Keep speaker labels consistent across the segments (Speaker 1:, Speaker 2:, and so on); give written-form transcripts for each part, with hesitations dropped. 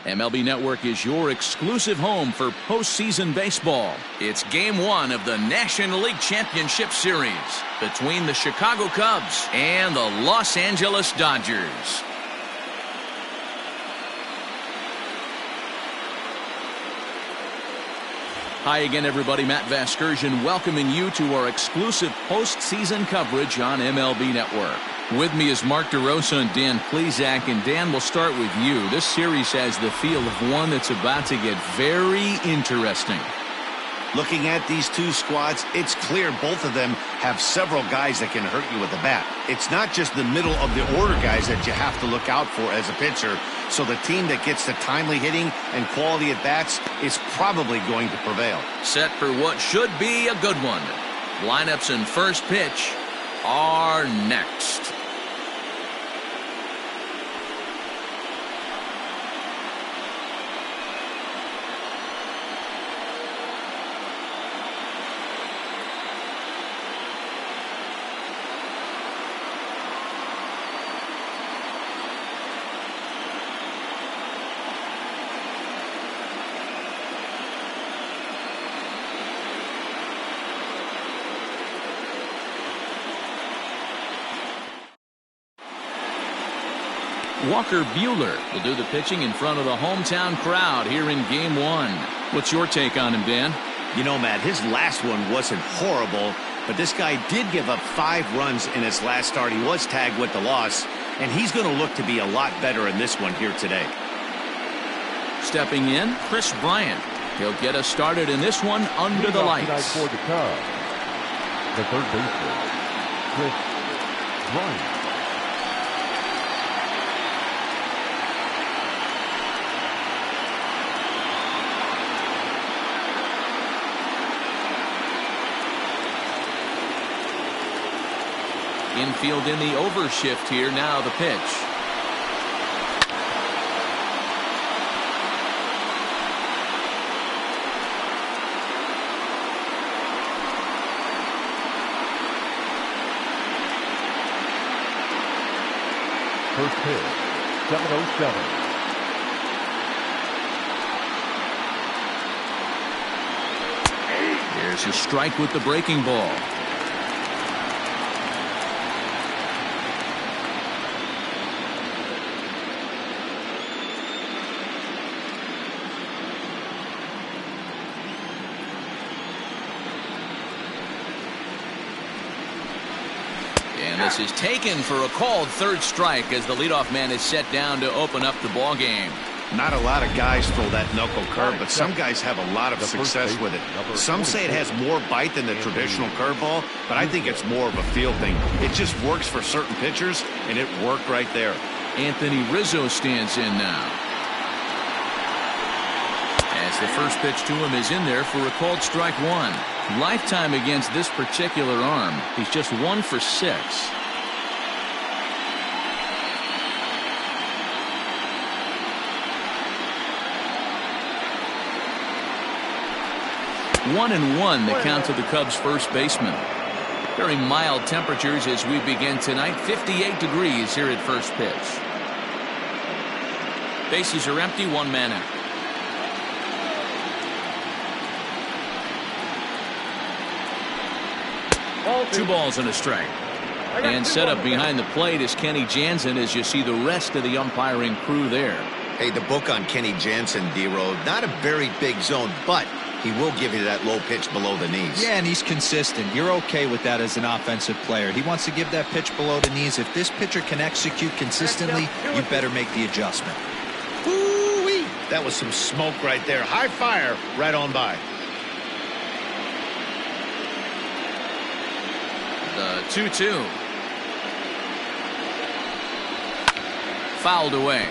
Speaker 1: MLB Network is your exclusive home for postseason baseball. It's Game 1 of the National League Championship Series between the Chicago Cubs and the Los Angeles Dodgers. Hi again, everybody. Matt Vasgersian welcoming you to our exclusive postseason coverage on MLB Network. With me is Mark DeRosa and Dan Plesac. And Dan, we'll start with you. This series has the feel of one that's about to get very interesting.
Speaker 2: Looking at these two squads, it's clear both of them have several guys that can hurt you with the bat. It's not just the middle of the order guys that you have to look out for as a pitcher. So the team that gets the timely hitting and quality at bats is probably going to prevail.
Speaker 1: Set for what should be a good one. Lineups and first pitch are next. Walker Buehler will do the pitching in front of the hometown crowd here in Game 1. What's your take on him, Dan?
Speaker 2: You know, Matt, his last one wasn't horrible, but this guy did give up 5 runs in his last start. He was tagged with the loss, and he's going to look to be a lot better in this one here today.
Speaker 1: Stepping in, Chris Bryant. He'll get us started in this one under the lights.
Speaker 3: For the Cubs, the third baseman, Chris Bryant.
Speaker 1: Infield in the overshift here. Now the pitch.
Speaker 3: First pitch, 7:07.
Speaker 1: There's a strike with the breaking ball. And this is taken for a called third strike as the leadoff man is set down to open up the ball game.
Speaker 2: Not a lot of guys throw that knuckle curve, but some guys have a lot of success with it. Some say it has more bite than the traditional curveball, but I think it's more of a feel thing. It just works for certain pitchers, and it worked right there.
Speaker 1: Anthony Rizzo stands in now. As the first pitch to him is in there for a called strike 1. Lifetime against this particular arm. He's just 1 for 6. One and one, the count to the Cubs' first baseman. Very mild temperatures as we begin tonight. 58 degrees here at first pitch. Bases are empty, 1 man out. Two balls and a strike. And set up behind the plate is Kenny Jansen as you see the rest of the umpiring crew there.
Speaker 4: Hey, the book on Kenny Jansen, D-Row, not a very big zone, but he will give you that low pitch below the knees.
Speaker 5: Yeah, and he's consistent. You're okay with that as an offensive player. He wants to give that pitch below the knees. If this pitcher can execute consistently, you better make the adjustment.
Speaker 2: Ooh-wee. That was some smoke right there. High fire right on by.
Speaker 1: The 2-2. Fouled away.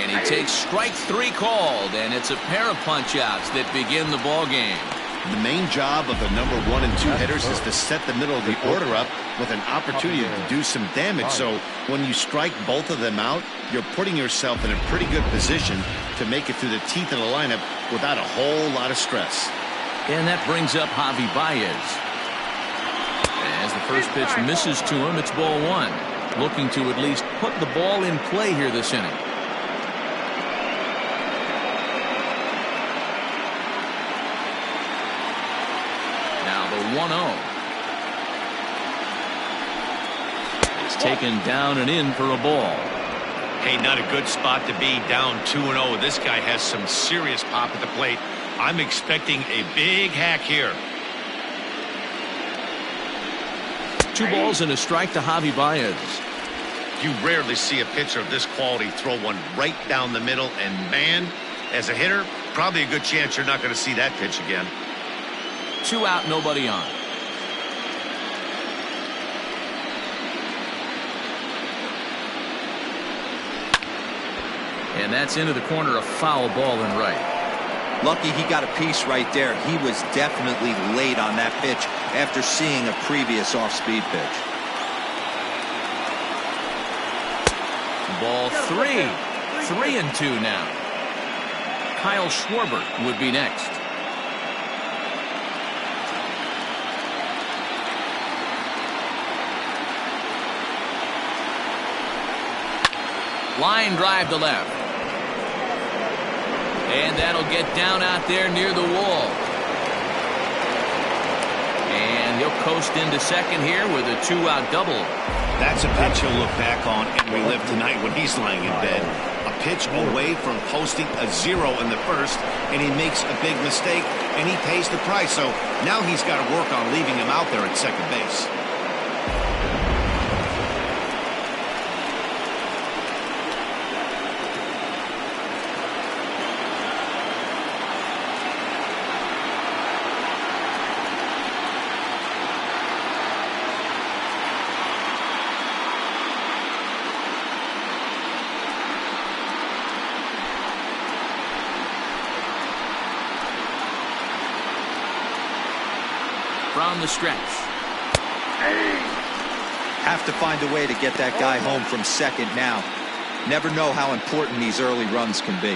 Speaker 1: He takes strike 3 called, and it's a pair of punch-outs that begin the ball game.
Speaker 2: The main job of the number 1 and 2 hitters is to set the middle of the order up with an opportunity to do some damage. So when you strike both of them out, you're putting yourself in a pretty good position to make it through the teeth of the lineup without a whole lot of stress.
Speaker 1: And that brings up Javi Baez. As the first pitch misses to him, it's ball 1. Looking to at least put the ball in play here this inning. Now the 1-0. It's taken down and in for a ball.
Speaker 2: Hey, not a good spot to be, down 2-0. This guy has some serious pop at the plate. I'm expecting a big hack here.
Speaker 1: 2 balls and a strike to Javi Baez.
Speaker 2: You rarely see a pitcher of this quality throw one right down the middle, and man, as a hitter, probably a good chance you're not going to see that pitch again.
Speaker 1: 2 out, nobody on. And that's into the corner, a foul ball and right.
Speaker 5: Lucky he got a piece right there. He was definitely late on that pitch after seeing a previous off-speed pitch.
Speaker 1: Ball 3. 3-2 now. Kyle Schwarber would be next. Line drive to left. And that'll get down out there near the wall. And he'll coast into second here with a 2-out double.
Speaker 2: That's a pitch he'll look back on and relive tonight when he's lying in bed. A pitch away from posting a 0 in the first, and he makes a big mistake, and he pays the price. So now he's got to work on leaving him out there at second base.
Speaker 1: From the stretch.
Speaker 5: Have to find a way to get that guy home from second now. Never know how important these early runs can be.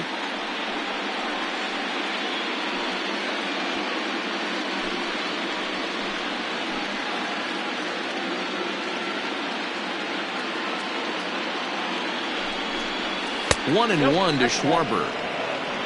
Speaker 1: One and one to Schwarber.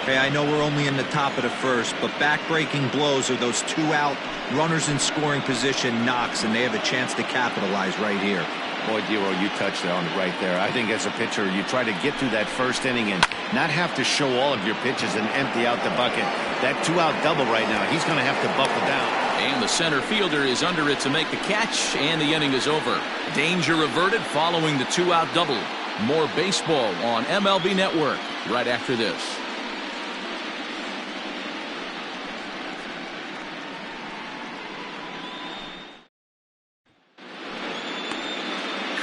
Speaker 5: Hey, I know we're only in the top of the first, but back-breaking blows are those 2-out runners in scoring position knocks, and they have a chance to capitalize right here.
Speaker 2: Boy, Dero, you touched on it right there. I think as a pitcher, you try to get through that first inning and not have to show all of your pitches and empty out the bucket. That 2-out double right now, he's going to have to buckle down.
Speaker 1: And the center fielder is under it to make the catch, and the inning is over. Danger averted following the 2-out double. More baseball on MLB Network right after this.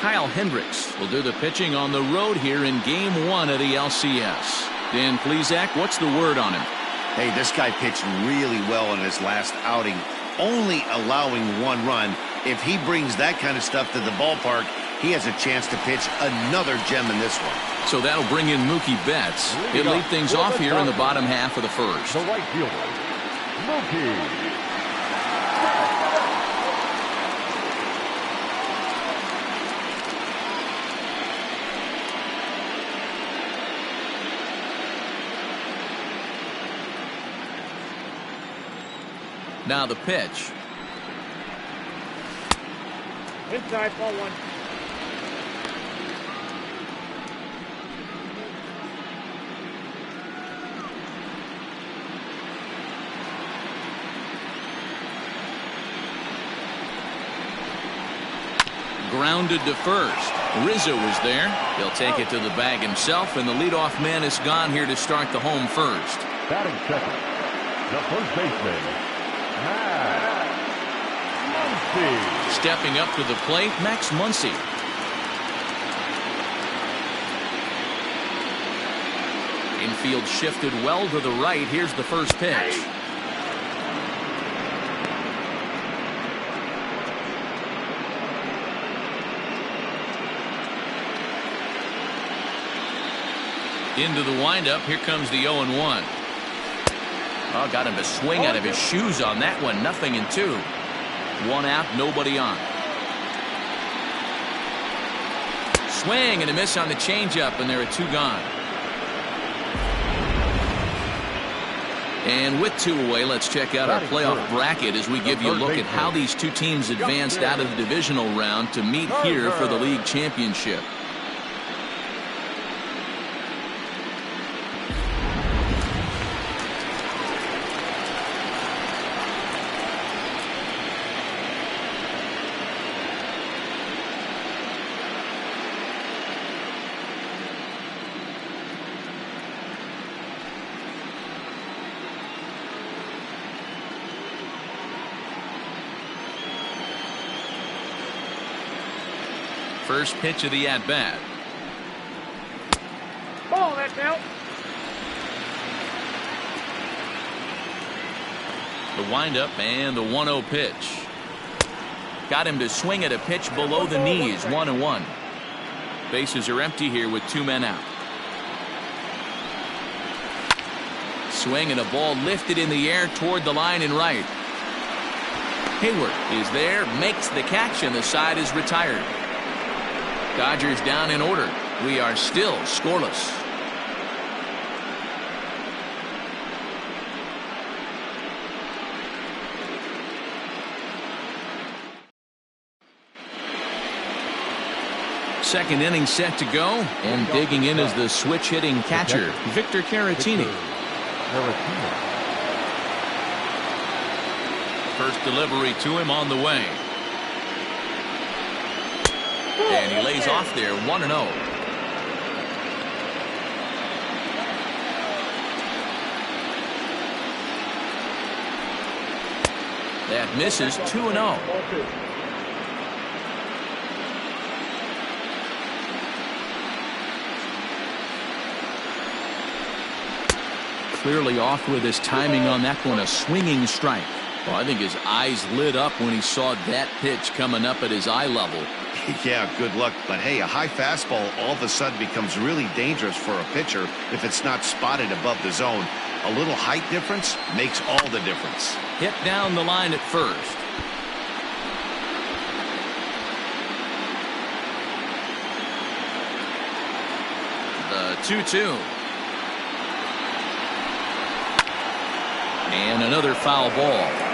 Speaker 1: Kyle Hendricks will do the pitching on the road here in Game 1 of the LCS. Dan Plesac, what's the word on him?
Speaker 2: Hey, this guy pitched really well in his last outing, only allowing 1 run. If he brings that kind of stuff to the ballpark, he has a chance to pitch another gem in this one.
Speaker 1: So that'll bring in Mookie Betts. He'll lead things off here in the bottom half of the first.
Speaker 3: The right fielder, Mookie.
Speaker 1: Now the pitch.
Speaker 6: Inside, ball 1.
Speaker 1: Grounded to first. Rizzo was there. He'll take it to the bag himself, and the leadoff man is gone here to start the home first.
Speaker 3: Batting second, the first baseman, Muncy.
Speaker 1: Stepping up to the plate, Max Muncy. Infield shifted well to the right. Here's the first pitch. Into the windup. Here comes the 0-1. Oh, got him to swing out of his shoes on that one. 0-2. One out, nobody on. Swing and a miss on the changeup, and there are 2 gone. And with 2 away, let's check out our playoff bracket as we give you a look at how these 2 teams advanced out of the divisional round to meet here for the league championship. First pitch of the at-bat.
Speaker 6: Ball, that's out.
Speaker 1: The windup and the 1-0 pitch. Got him to swing at a pitch below the knees. 1-1. Bases are empty here with 2 men out. Swing and a ball lifted in the air toward the line and right. Hayward is there, makes the catch, and the side is retired. Dodgers down in order. We are still scoreless. Second inning set to go, and digging in is the switch hitting catcher, Victor Caratini. First delivery to him on the way. And he lays off there. 1-0. That misses. 2-0. Clearly off with his timing on that one. A swinging strike. Well, I think his eyes lit up when he saw that pitch coming up at his eye level.
Speaker 2: Yeah, good luck. But hey, a high fastball all of a sudden becomes really dangerous for a pitcher if it's not spotted above the zone. A little height difference makes all the difference.
Speaker 1: Hit down the line at first. The 2-2. And another foul ball.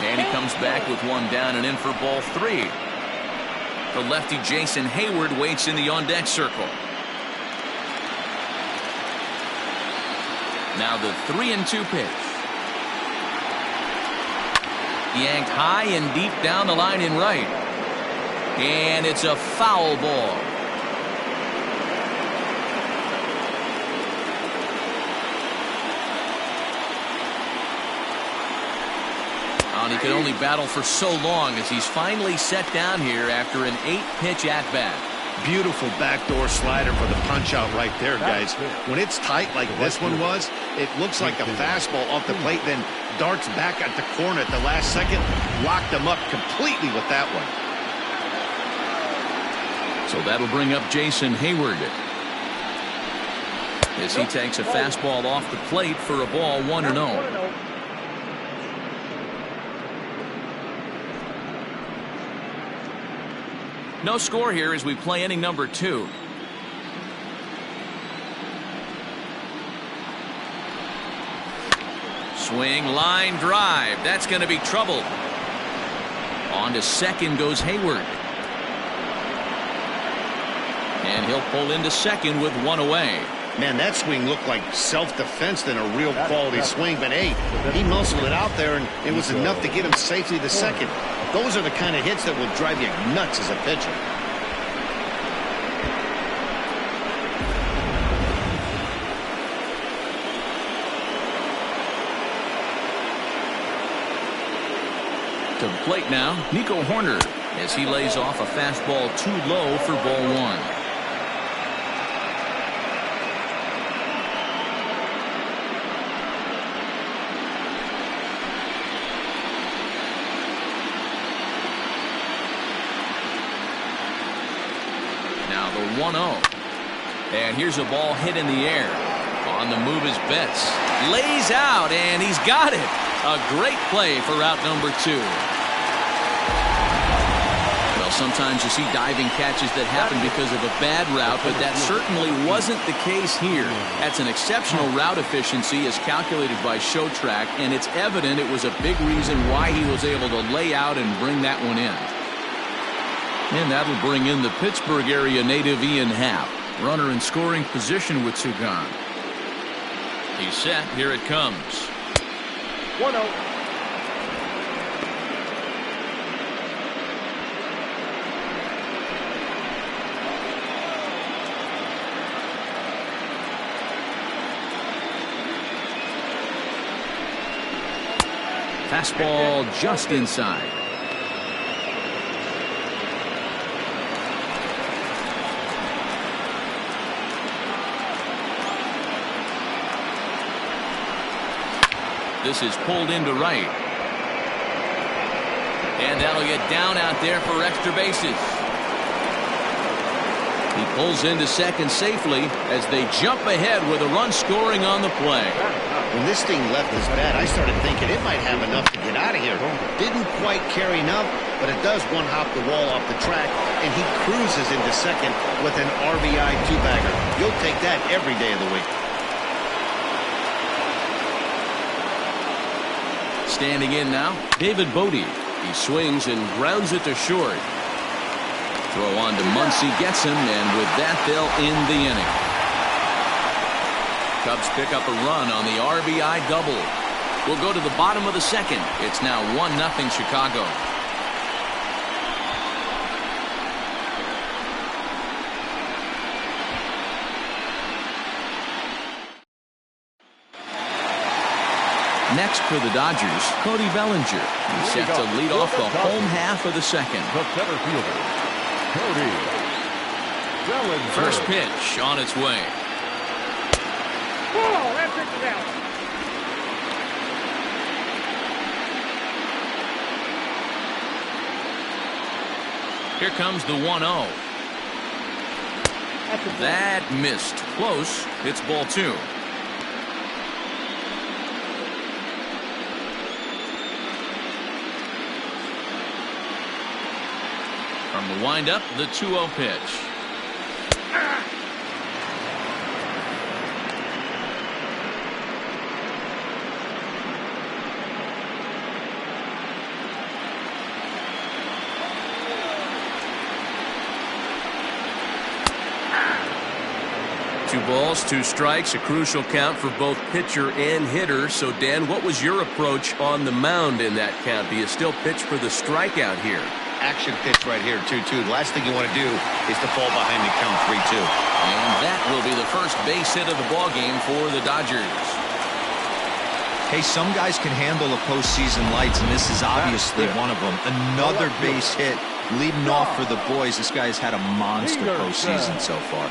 Speaker 1: And he comes back with one down and in for ball 3. The lefty Jason Hayward waits in the on-deck circle. Now the 3-2 pitch. Yanked high and deep down the line in right. And it's a foul ball. And he could only battle for so long as he's finally set down here after an 8-pitch at-bat.
Speaker 2: Beautiful backdoor slider for the punch out right there, guys. When it's tight like this one was, it looks like a fastball off the plate, then darts back at the corner at the last second. Locked him up completely with that one.
Speaker 1: So that'll bring up Jason Hayward as he takes a fastball off the plate for a ball. 1-0. No score here as we play inning number 2. Swing, line drive. That's going to be trouble. On to second goes Hayward. And he'll pull into second with one away.
Speaker 2: Man, that swing looked like self-defense than a real quality swing. But, hey, he muscled it out there, and it was enough to get him safely to second. Those are the kind of hits that will drive you nuts as a pitcher.
Speaker 1: To the plate now, Nico Horner, as he lays off a fastball too low for ball 1. now, the 1-0. And here's a ball hit in the air. On the move is Betts. Lays out, and he's got it. A great play for route number 2. Well, sometimes you see diving catches that happen because of a bad route, but that certainly wasn't the case here. That's an exceptional route efficiency as calculated by ShowTrack, and it's evident it was a big reason why he was able to lay out and bring that one in. And that'll bring in the Pittsburgh area native Ian Happ. Runner in scoring position with 2 gone. He's set. Here it comes.
Speaker 6: 1-0.
Speaker 1: Fastball just inside. This is pulled into right. And that'll get down out there for extra bases. He pulls into second safely as they jump ahead with a run scoring on the play.
Speaker 2: When this thing left his bat, I started thinking it might have enough to get out of here. Didn't quite carry enough, but it does one-hop the wall off the track, and he cruises into second with an RBI 2-bagger. You'll take that every day of the week.
Speaker 1: Standing in now, David Bodie. He swings and grounds it to short. Throw on to Muncy, gets him, and with that, they'll end the inning. Cubs pick up a run on the RBI double. We'll go to the bottom of the second. It's now 1-0 Chicago. Next for the Dodgers, Cody Bellinger. He's set to lead off the home half of the second.
Speaker 3: The center fielder, Cody Bellinger.
Speaker 1: First pitch on its way.
Speaker 6: Whoa, that pitch is out.
Speaker 1: Here comes the 1-0. That missed. Close. It's ball 2. From the windup, the 2-0 pitch. Two balls, 2 strikes, a crucial count for both pitcher and hitter. So, Dan, what was your approach on the mound in that count? Do you still pitch for the strikeout here?
Speaker 2: Action pitch right here, 2-2. The last thing you want to do is to fall behind and count 3-2.
Speaker 1: And that will be the first base hit of the ballgame for the Dodgers.
Speaker 5: Hey, some guys can handle the postseason lights, and this is obviously one of them. Another base hit leading off for the boys. This guy's had a monster postseason so far.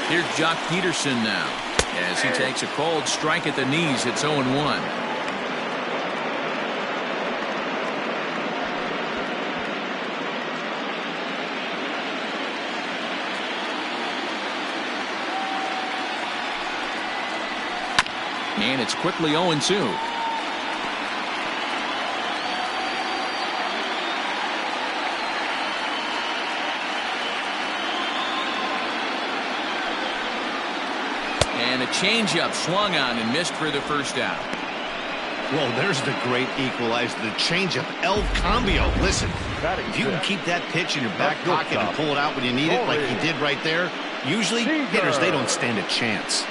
Speaker 1: Here's Jock Peterson now. As he takes a cold strike at the knees, it's 0-1. And it's quickly 0-2. And a changeup swung on and missed for the first out.
Speaker 2: Well, there's the great equalizer, the changeup, El Cambio. Listen, if you can keep that pitch in your back pocket and pull it out when you need it, like he did right there, usually hitters, they don't stand a chance.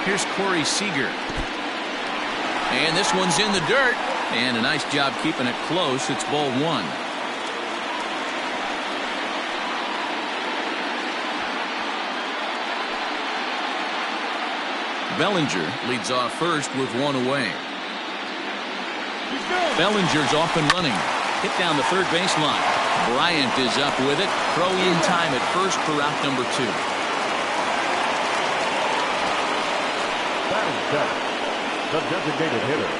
Speaker 1: Here's Corey Seager. And this one's in the dirt. And a nice job keeping it close. It's ball 1. Bellinger leads off first with 1 away. Bellinger's off and running. Hit down the third baseline. Bryant is up with it. Throw in time at first for out number 2.
Speaker 3: Batting center, the designated hitter,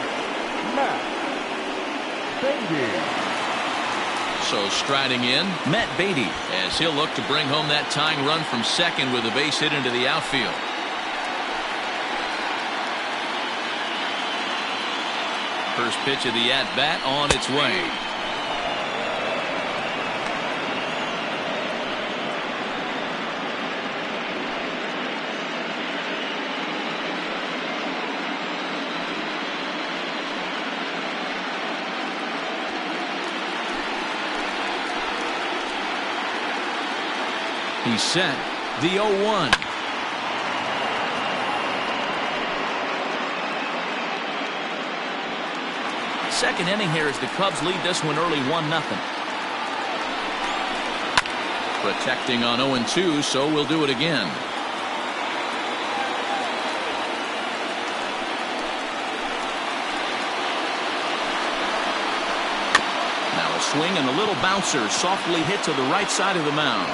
Speaker 3: Matt Beatty.
Speaker 1: So striding in, Matt Beatty, as he'll look to bring home that tying run from second with a base hit into the outfield. First pitch of the at-bat on its way. He's set. The 0-1. Second inning here as the Cubs lead this one early 1-0. Protecting on 0-2, so we'll do it again. Now a swing and a little bouncer softly hit to the right side of the mound.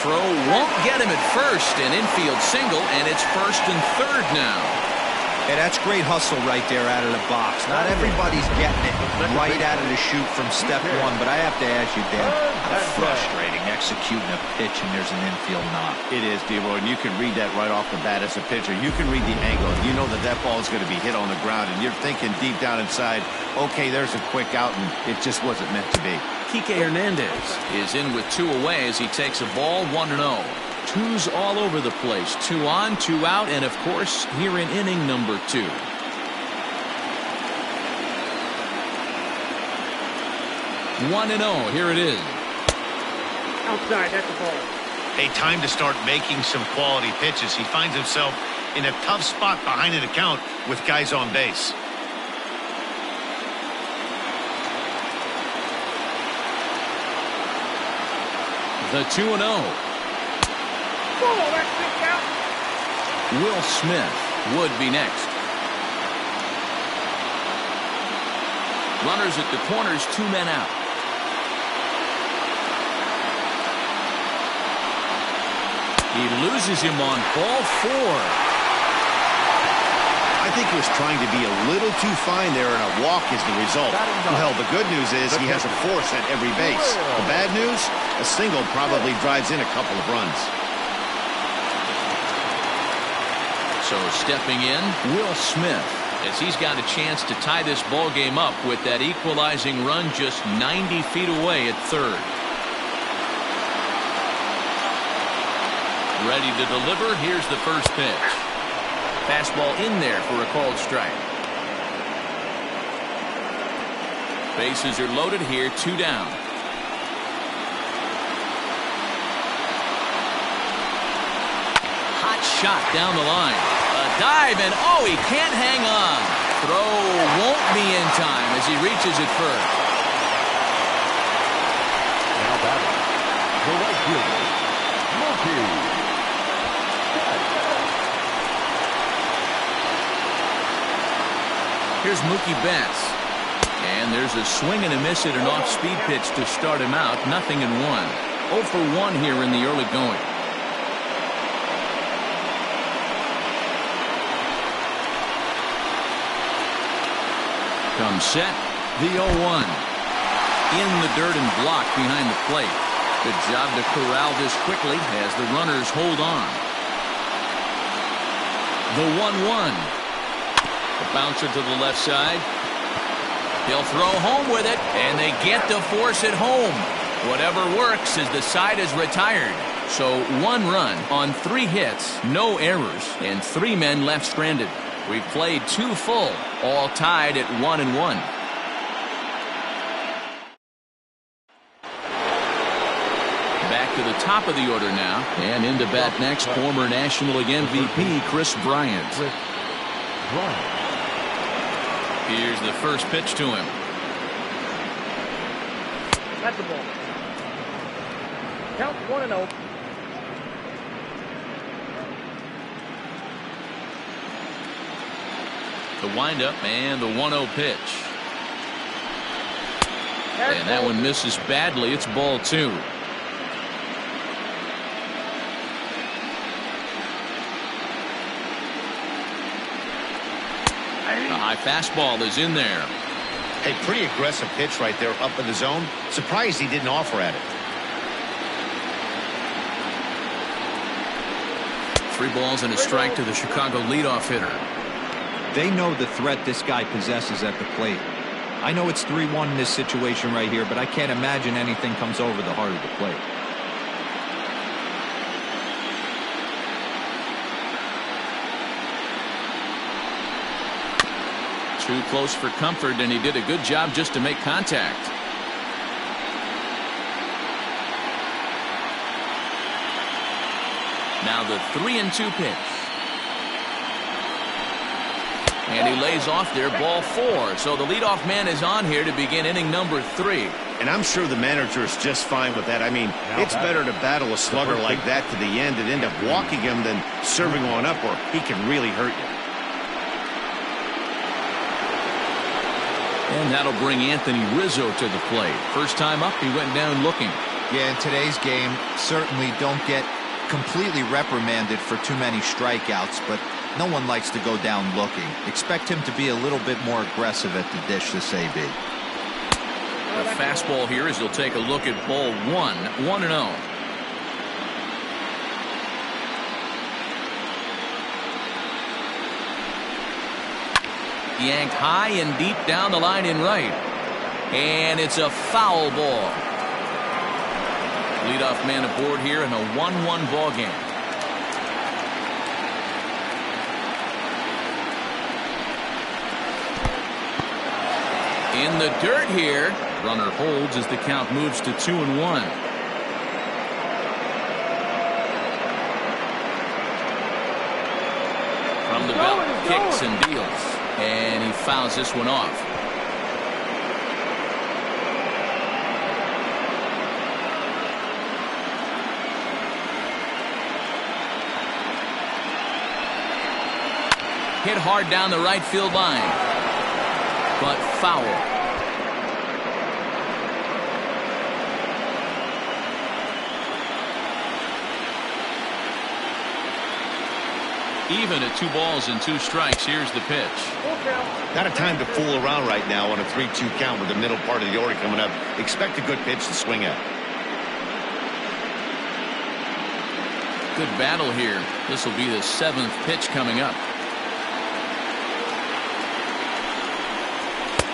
Speaker 1: Throw won't get him at first, an infield single, and it's first and third now.
Speaker 5: Hey, that's great hustle right there out of the box. Not everybody's getting it right out of the chute from step one, but I have to ask you, Dan, how frustrating executing a pitch and there's an infield knock.
Speaker 2: It is, D-Roy, and you can read that right off the bat as a pitcher. You can read the angle. You know that that ball is going to be hit on the ground, and you're thinking deep down inside, okay, there's a quick out, and it just wasn't meant to be.
Speaker 1: Kike Hernandez is in with 2 away as he takes a ball 1-0. 2's all over the place. 2 on, 2 out, and of course here in inning number 2. One and 0. Here it is.
Speaker 6: Outside, that's the ball.
Speaker 2: A time to start making some quality pitches. He finds himself in a tough spot behind an account with guys on base.
Speaker 1: The 2-0.
Speaker 6: Ball, that's kicked out.
Speaker 1: Will Smith would be next. Runners at the corners, 2 men out. He loses him on ball 4.
Speaker 2: I think he was trying to be a little too fine there, and a walk is the result. Well, the good news is he has a force at every base. The bad news, a single probably drives in a couple of runs.
Speaker 1: So stepping in, Will Smith, as he's got a chance to tie this ball game up with that equalizing run just 90 feet away at third. Ready to deliver. Here's the first pitch. Fastball in there for a called strike. Bases are loaded here, 2 down. Hot shot down the line. A dive, and oh, he can't hang on. Throw won't be in time as he reaches it first.
Speaker 3: Now batting, the right fielder, Mookie.
Speaker 1: Here's Mookie Betts. And there's a swing and a miss at an off-speed pitch to start him out. 0-1. 0 for 1 here in the early going. Comes set. The 0-1. In the dirt and blocked behind the plate. Good job to corral this quickly as the runners hold on. The 1-1. The bouncer to the left side. He'll throw home with it, and they get to force it home. Whatever works as the side is retired. So 1 run on 3 hits, no errors, and 3 men left stranded. We've played 2 full, all tied at 1-1. Back to the top of the order now, and into bat next, former National League MVP Chris Bryant. Here's the first pitch to him.
Speaker 6: That's the ball. Count 1-0. The
Speaker 1: windup and the 1-0 pitch. And that one misses badly. It's ball 2. The high fastball is in there.
Speaker 2: A pretty aggressive pitch right there up in the zone. Surprised he didn't offer at it.
Speaker 1: 3 balls and a strike to the Chicago leadoff hitter.
Speaker 5: They know the threat this guy possesses at the plate. I know it's 3-1 in this situation right here, but I can't imagine anything comes over the heart of the plate.
Speaker 1: Too close for comfort, and he did a good job just to make contact. Now the 3-2 pitch. And he lays off there, ball 4. So the leadoff man is on here to begin inning number 3.
Speaker 2: And I'm sure the manager is just fine with that. I mean, it's better to battle a slugger like that to the end and end up walking him than serving on up where he can really hurt you.
Speaker 1: And that'll bring Anthony Rizzo to the plate. First time up, he went down looking.
Speaker 5: Yeah, in today's game, certainly don't get completely reprimanded for too many strikeouts, but no one likes to go down looking. Expect him to be a little bit more aggressive at the dish this AB.
Speaker 1: The fastball here as he'll take a look at ball 1, 1-0. Yanked high and deep down the line in right. And it's a foul ball. Leadoff man aboard here in a 1-1 ball game. In the dirt here. Runner holds as the count moves to 2-1. From the belt, kicks and deals. And he fouls this one off. Hit hard down the right field line. But foul. Even at 2 balls and 2 strikes. Here's the pitch.
Speaker 2: Not a time to fool around right now on a 3-2 count with the middle part of the order coming up. Expect a good pitch to swing at.
Speaker 1: Good battle here. This will be the 7th pitch coming up.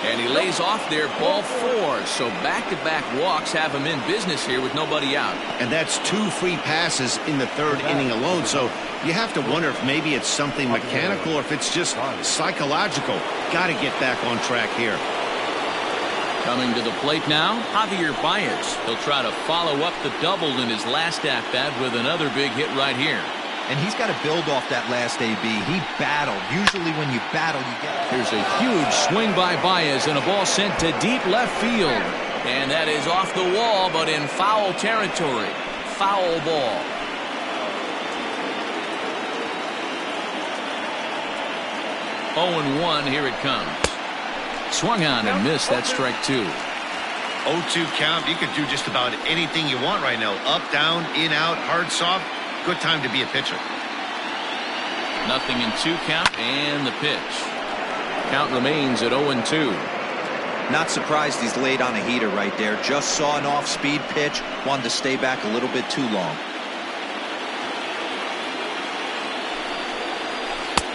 Speaker 1: And he lays off there, ball 4. So back-to-back walks have him in business here with nobody out.
Speaker 2: And that's 2 free passes in the 3rd inning alone. So you have to wonder if maybe it's something mechanical or if it's just psychological. Got to get back on track here.
Speaker 1: Coming to the plate now, Javier Baez. He'll try to follow up the double in his last at-bat with another big hit right here.
Speaker 5: And he's got to build off that last AB. He battled. Usually when you battle, you get...
Speaker 1: Here's a huge swing by Baez and a ball sent to deep left field. And that is off the wall, but in foul territory. Foul ball. Oh, and 1, here it comes. Swung on and missed. That's strike 2.
Speaker 2: 0-2 count. You could do just about anything you want right now. Up, down, in, out, hard, soft. Good time to be a pitcher.
Speaker 1: Nothing in 2 count and the pitch. Count remains at 0-2.
Speaker 5: Not surprised he's laid on a heater right there. Just saw an off-speed pitch. Wanted to stay back a little bit too long.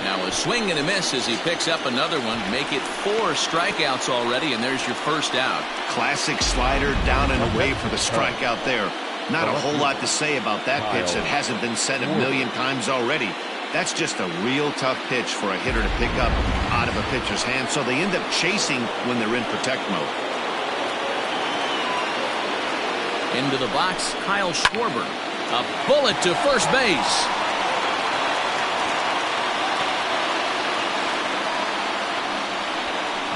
Speaker 1: Now a swing and a miss as he picks up another one. Make it 4 strikeouts already, and there's your first out.
Speaker 2: Classic slider down and away for the strikeout there. Not a whole lot to say about that pitch that hasn't been said a million times already. That's just a real tough pitch for a hitter to pick up out of a pitcher's hand, so they end up chasing when they're in protect mode.
Speaker 1: Into the box, Kyle Schwarber. A bullet to first base.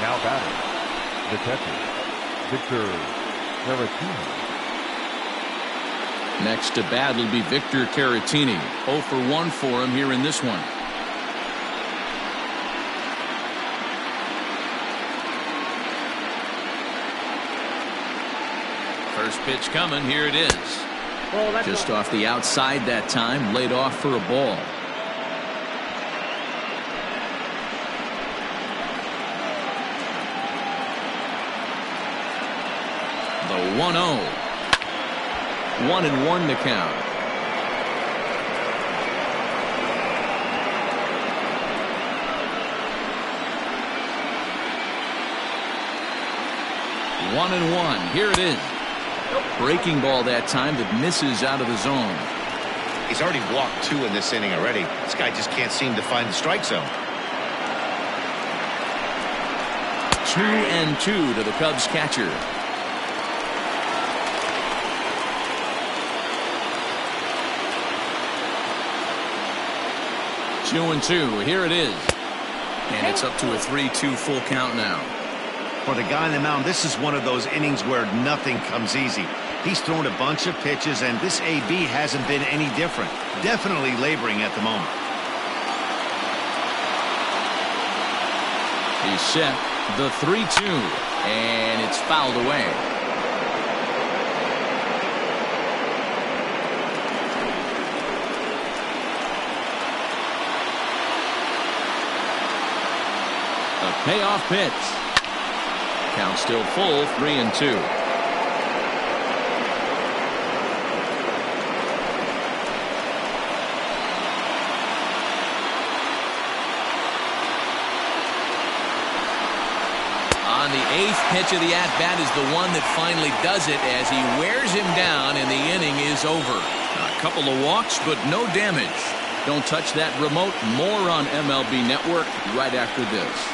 Speaker 3: Now batting, the catcher, Victor Caratini.
Speaker 1: Next to bat will be Victor Caratini. 0 for 1 for him here in this one. First pitch coming. Here it is.
Speaker 6: Ball, that's
Speaker 1: Just
Speaker 6: ball.
Speaker 1: off the outside that time. Laid off for a ball. The 1-0. 1-1 to count. One and one. Here it is. Breaking ball that time that misses out of the zone.
Speaker 2: He's already walked 2 in this inning already. This guy just can't seem to find the strike zone.
Speaker 1: 2-2 to the Cubs catcher. Two and two. Here it is. And it's up to a 3-2 full count now.
Speaker 2: For the guy on the mound, this is one of those innings where nothing comes easy. He's thrown a bunch of pitches, and this AB hasn't been any different. Definitely laboring at the moment.
Speaker 1: He's set. The 3-2. And it's fouled away. A payoff pitch. Count still full, 3-2. On the 8th pitch of the at-bat is the one that finally does it as he wears him down and the inning is over. A couple of walks, but no damage. Don't touch that remote. More on MLB Network right after this.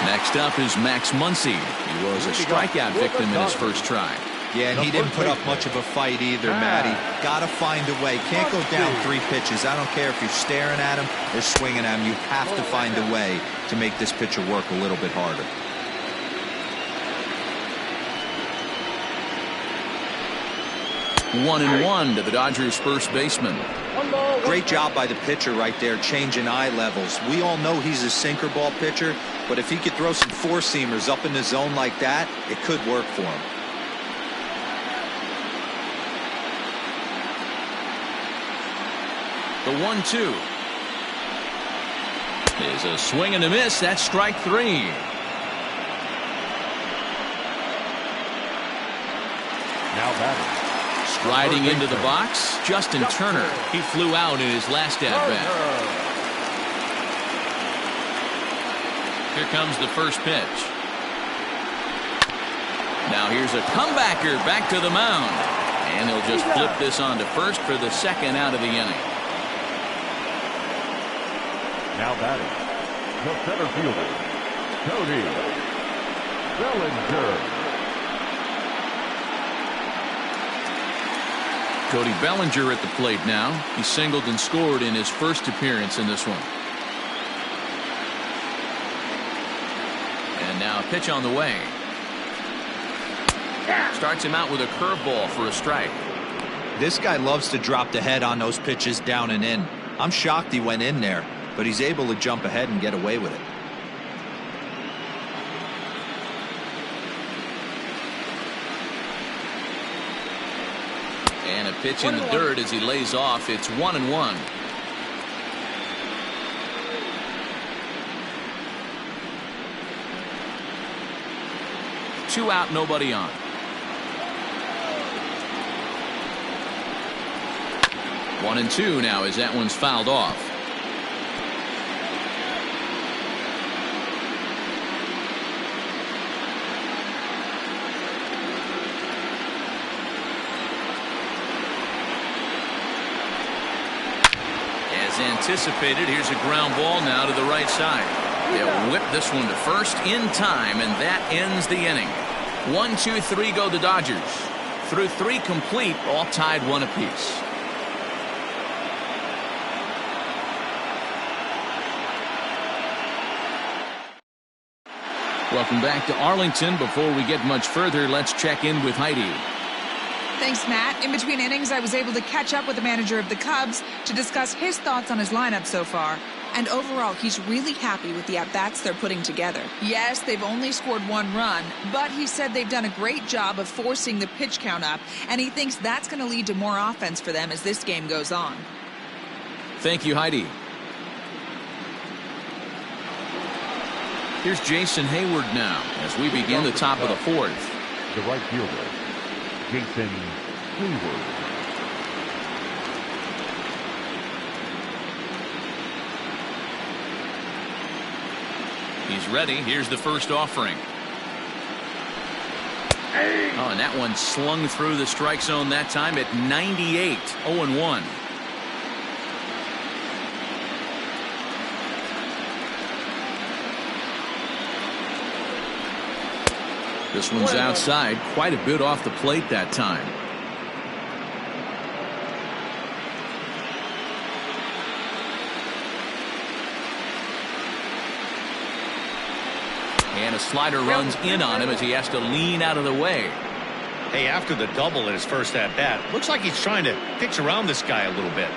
Speaker 1: Next up is Max Muncy. He was a strikeout victim in his first try.
Speaker 5: Yeah, and he didn't put up much of a fight either, Matty. Got to find a way. Can't go down 3 pitches. I don't care if you're staring at him or swinging at him. You have to find a way to make this pitcher work a little bit harder.
Speaker 1: One and one to the Dodgers first baseman.
Speaker 5: Great job by the pitcher right there, changing eye levels. We all know he's a sinker ball pitcher, but if he could throw some 4-seamers up in the zone like that, it could work for him.
Speaker 1: The 1-2 is a swing and a miss. That's strike 3.
Speaker 3: Now batting.
Speaker 1: Striding into the box, Justin Turner. He flew out in his last at-bat. Here comes the first pitch. Now here's a comebacker back to the mound. And he'll just flip this on to first for the second out of the inning.
Speaker 3: Now batting. The center fielder, Cody Bellinger.
Speaker 1: Cody Bellinger at the plate now. He singled and scored in his first appearance in this one. And now a pitch on the way. Starts him out with a curveball for a strike.
Speaker 5: This guy loves to drop the head on those pitches down and in. I'm shocked he went in there, but he's able to jump ahead and get away with it.
Speaker 1: And a pitch in the dirt as he lays off. It's 1-1. Two out, nobody on. One and two now as that one's fouled off. As anticipated, here's a ground ball now to the right side. They'll whip this one to first in time, and that ends the inning. 1, 2, 3 go the Dodgers. Through 3 complete, all tied 1 apiece. Welcome back to Arlington. Before we get much further, let's check in with Heidi.
Speaker 7: Thanks, Matt. In between innings, I was able to catch up with the manager of the Cubs to discuss his thoughts on his lineup so far. And overall, he's really happy with the at-bats they're putting together. Yes, they've only scored 1 run, but he said they've done a great job of forcing the pitch count up, and he thinks that's going to lead to more offense for them as this game goes on.
Speaker 1: Thank you, Heidi. Here's Jason Hayward now as we begin the top of the 4th.
Speaker 3: The right fielder, Jason Hayward.
Speaker 1: He's ready. Here's the first offering. Oh, and that one slung through the strike zone that time at 98. 0-1. This one's outside, quite a bit off the plate that time. And a slider runs in on him as he has to lean out of the way.
Speaker 2: Hey, after the double in his first at-bat, looks like he's trying to pitch around this guy a little bit.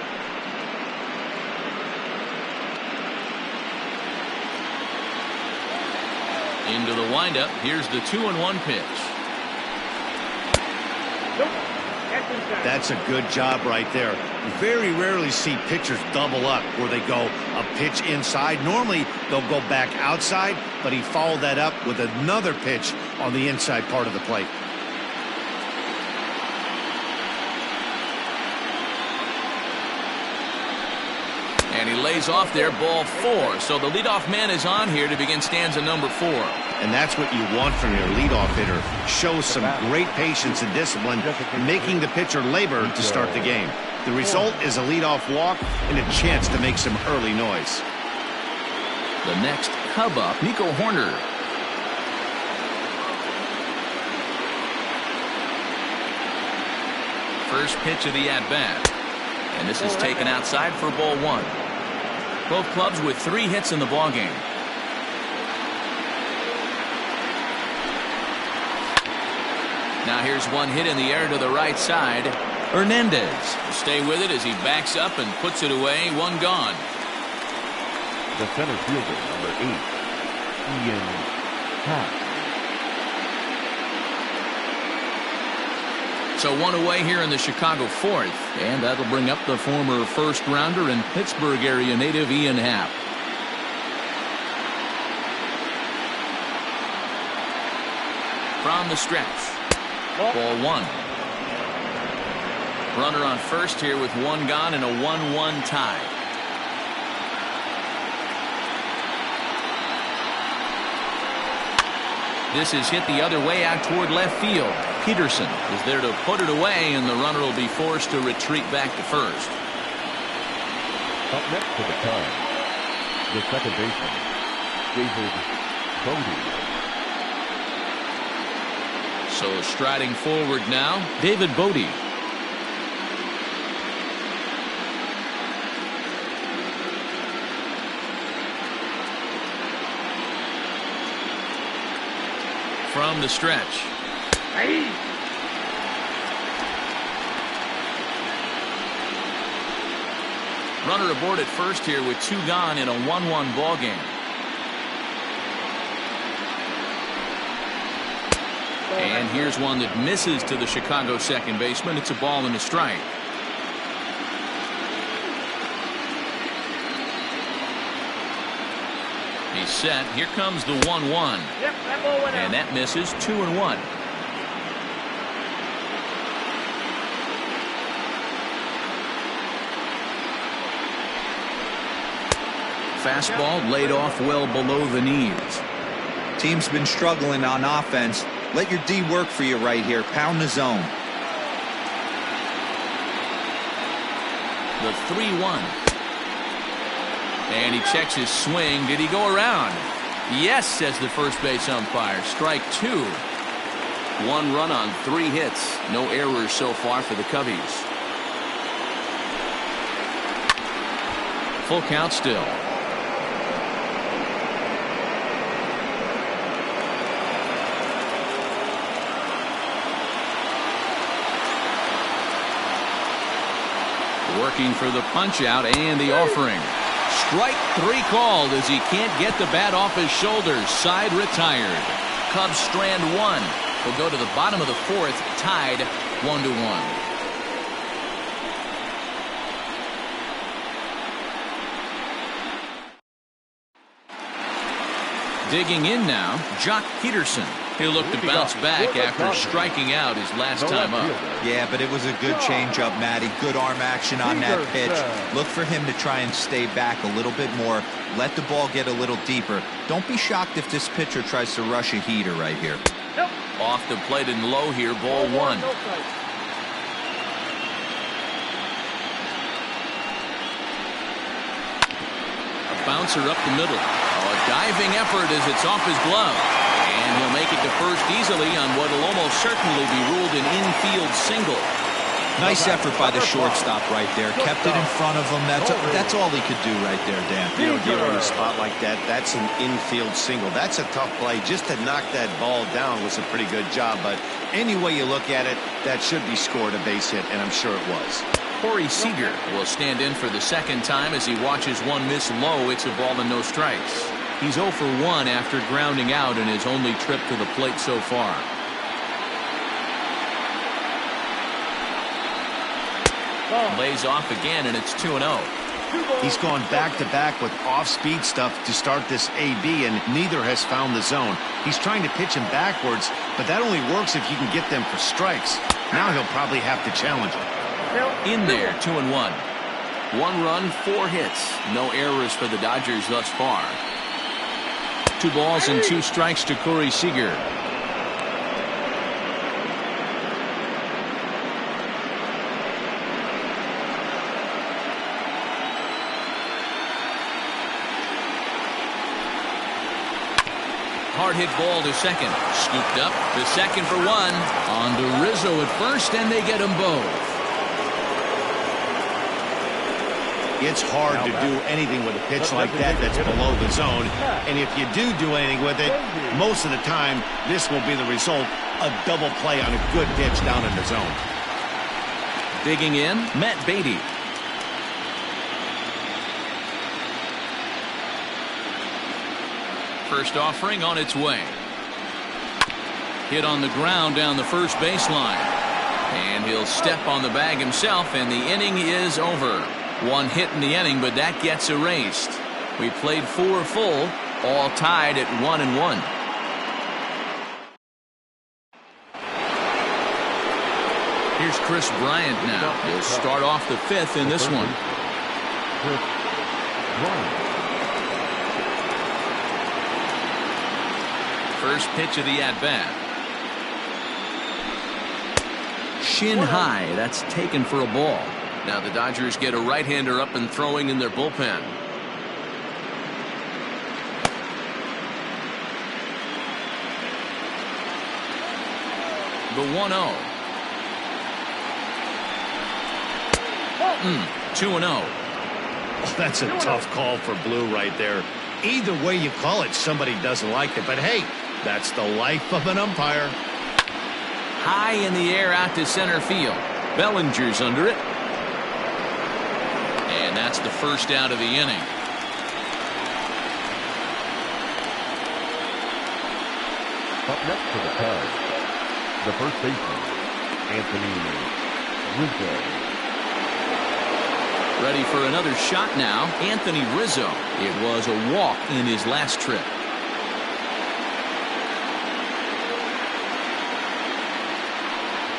Speaker 1: Into the windup. Here's the 2-1 pitch.
Speaker 2: That's a good job right there. You very rarely see pitchers double up where they go a pitch inside. Normally they'll go back outside, but he followed that up with another pitch on the inside part of the plate.
Speaker 1: And he lays off there, ball 4. So the leadoff man is on here to begin stanza number 4.
Speaker 2: And that's what you want from your leadoff hitter. Shows some great patience and discipline, making the pitcher labor to start the game. The result is a leadoff walk and a chance to make some early noise.
Speaker 1: The next Cub up, Nico Horner. First pitch of the at-bat. And this is taken outside for ball 1. Both clubs with 3 hits in the ballgame. Now here's one hit in the air to the right side. Hernandez will stay with it as he backs up and puts it away. 1 gone.
Speaker 3: The center fielder, number 8, Ian Happ.
Speaker 1: So 1 away here in the Chicago 4th, and that'll bring up the former first-rounder and Pittsburgh area native Ian Happ. From the stretch, ball 1. Runner on first here with 1 gone and a 1-1 tie. This is hit the other way out toward left field. Peterson is there to put it away, and the runner will be forced to retreat back to first.
Speaker 3: Up next to the Cubs, the second baseman, David Bodie.
Speaker 1: So striding forward now, David Bodie. From the stretch. Runner aboard at first here with 2 gone in a 1-1 ball game. And here's one that misses to the Chicago second baseman. It's a ball and a strike. He's set. Here comes the 1-1.
Speaker 6: Yep, that ball went out.
Speaker 1: And that misses. 2-1. Fastball laid off well below the knees.
Speaker 5: Team's been struggling on offense. Let your D work for you right here. Pound the zone.
Speaker 1: The 3-1. And he checks his swing. Did he go around? Yes, says the first base umpire. Strike 2. 1 run on 3 hits. No errors so far for the Cubbies. Full count still. Working for the punch out and the offering. Strike 3 called as he can't get the bat off his shoulders. Side retired. Cubs strand 1. We'll go to the bottom of the 4th, tied 1-1. Digging in now, Jock Peterson. He'll look to bounce back after striking out his last time up.
Speaker 5: Yeah, but it was a good changeup, Matty. Good arm action on that pitch. Look for him to try and stay back a little bit more. Let the ball get a little deeper. Don't be shocked if this pitcher tries to rush a heater right here.
Speaker 1: Off the plate and low here, ball 1. A bouncer up the middle. A diving effort as it's off his glove. And he'll make it to first easily on what will almost certainly be ruled an infield single.
Speaker 5: Nice effort by the shortstop right there. Kept it in front of him. That's all he could do right there, Dan.
Speaker 2: You know, Dero, in a spot like that, that's an infield single. That's a tough play. Just to knock that ball down was a pretty good job. But any way you look at it, that should be scored a base hit, and I'm sure it was.
Speaker 1: Corey Seager will stand in for the second time as he watches one miss low. It's a ball and no strikes. He's 0 for 1 after grounding out in his only trip to the plate so far. Lays off again, and it's 2-0.
Speaker 2: He's gone back-to-back with off-speed stuff to start this AB, and neither has found the zone. He's trying to pitch him backwards, but that only works if you can get them for strikes. Now he'll probably have to challenge him.
Speaker 1: In there, 2-1. 1 run, 4 hits. No errors for the Dodgers thus far. 2 balls and 2 strikes to Corey Seager. Hard hit ball to second. Scooped up to second for 1. On to Rizzo at first, and they get them both.
Speaker 2: It's hard to do anything with a pitch like that that's below the zone. And if you do anything with it, most of the time, this will be the result. A double play on a good pitch down in the zone.
Speaker 1: Digging in, Matt Beatty. First offering on its way. Hit on the ground down the first baseline. And he'll step on the bag himself, and the inning is over. 1 hit in the inning, but that gets erased. We played 4 full, all tied at 1-1. Here's Chris Bryant now. He'll start off the 5th in this one. First pitch of the at-bat. Shin high. That's taken for a ball. Now the Dodgers get a right-hander up and throwing in their bullpen. The 1-0. 2-0.
Speaker 2: Oh, that's a tough call for Blue right there. Either way you call it, somebody doesn't like it. But hey, that's the life of an umpire.
Speaker 1: High in the air out to center field. Bellinger's under it. And that's the first out of the inning.
Speaker 3: Up next for the Cubs, the first baseman, Anthony Rizzo.
Speaker 1: Ready for another shot now, Anthony Rizzo. It was a walk in his last trip.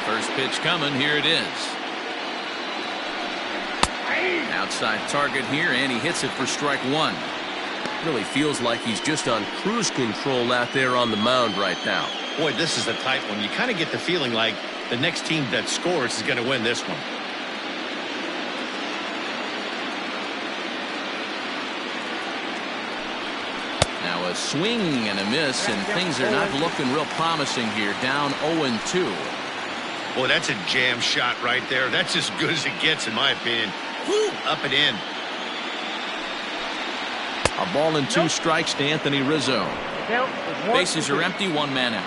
Speaker 1: First pitch coming, here it is. Outside target here, and he hits it for strike 1. Really feels like he's just on cruise control out there on the mound right now.
Speaker 2: Boy, this is a tight one. You kind of get the feeling like the next team that scores is going to win this one.
Speaker 1: Now a swing and a miss, and things are not looking real promising here. Down 0-2.
Speaker 2: Boy, that's a jam shot right there. That's as good as it gets, in my opinion. Woo, up and in.
Speaker 1: A ball and 2 strikes to Anthony Rizzo. Bases are empty, 1 man out.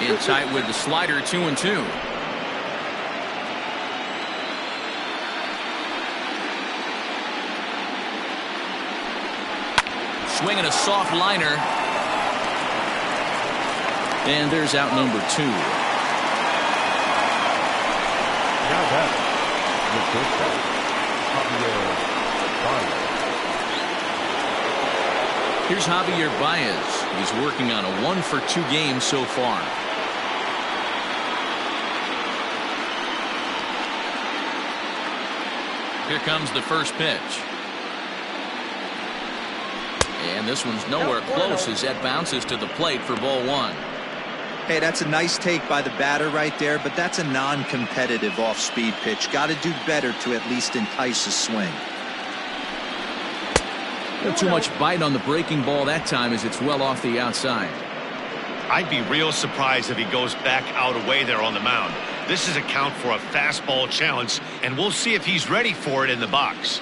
Speaker 1: In tight with the slider, 2-2. swinging a soft liner. And there's out number 2.
Speaker 3: Now back, the pitcher, Javier Baez.
Speaker 1: Here's Javier Baez. He's working on a 1-for-2 game so far. Here comes the first pitch. And this one's nowhere close as that bounces to the plate for ball 1.
Speaker 5: Hey, that's a nice take by the batter right there, but that's a non-competitive off-speed pitch. Got to do better to at least entice a swing.
Speaker 1: Not too much bite on the breaking ball that time as it's well off the outside.
Speaker 2: I'd be real surprised if he goes back out away there on the mound. This is a count for a fastball challenge, and we'll see if he's ready for it in the box.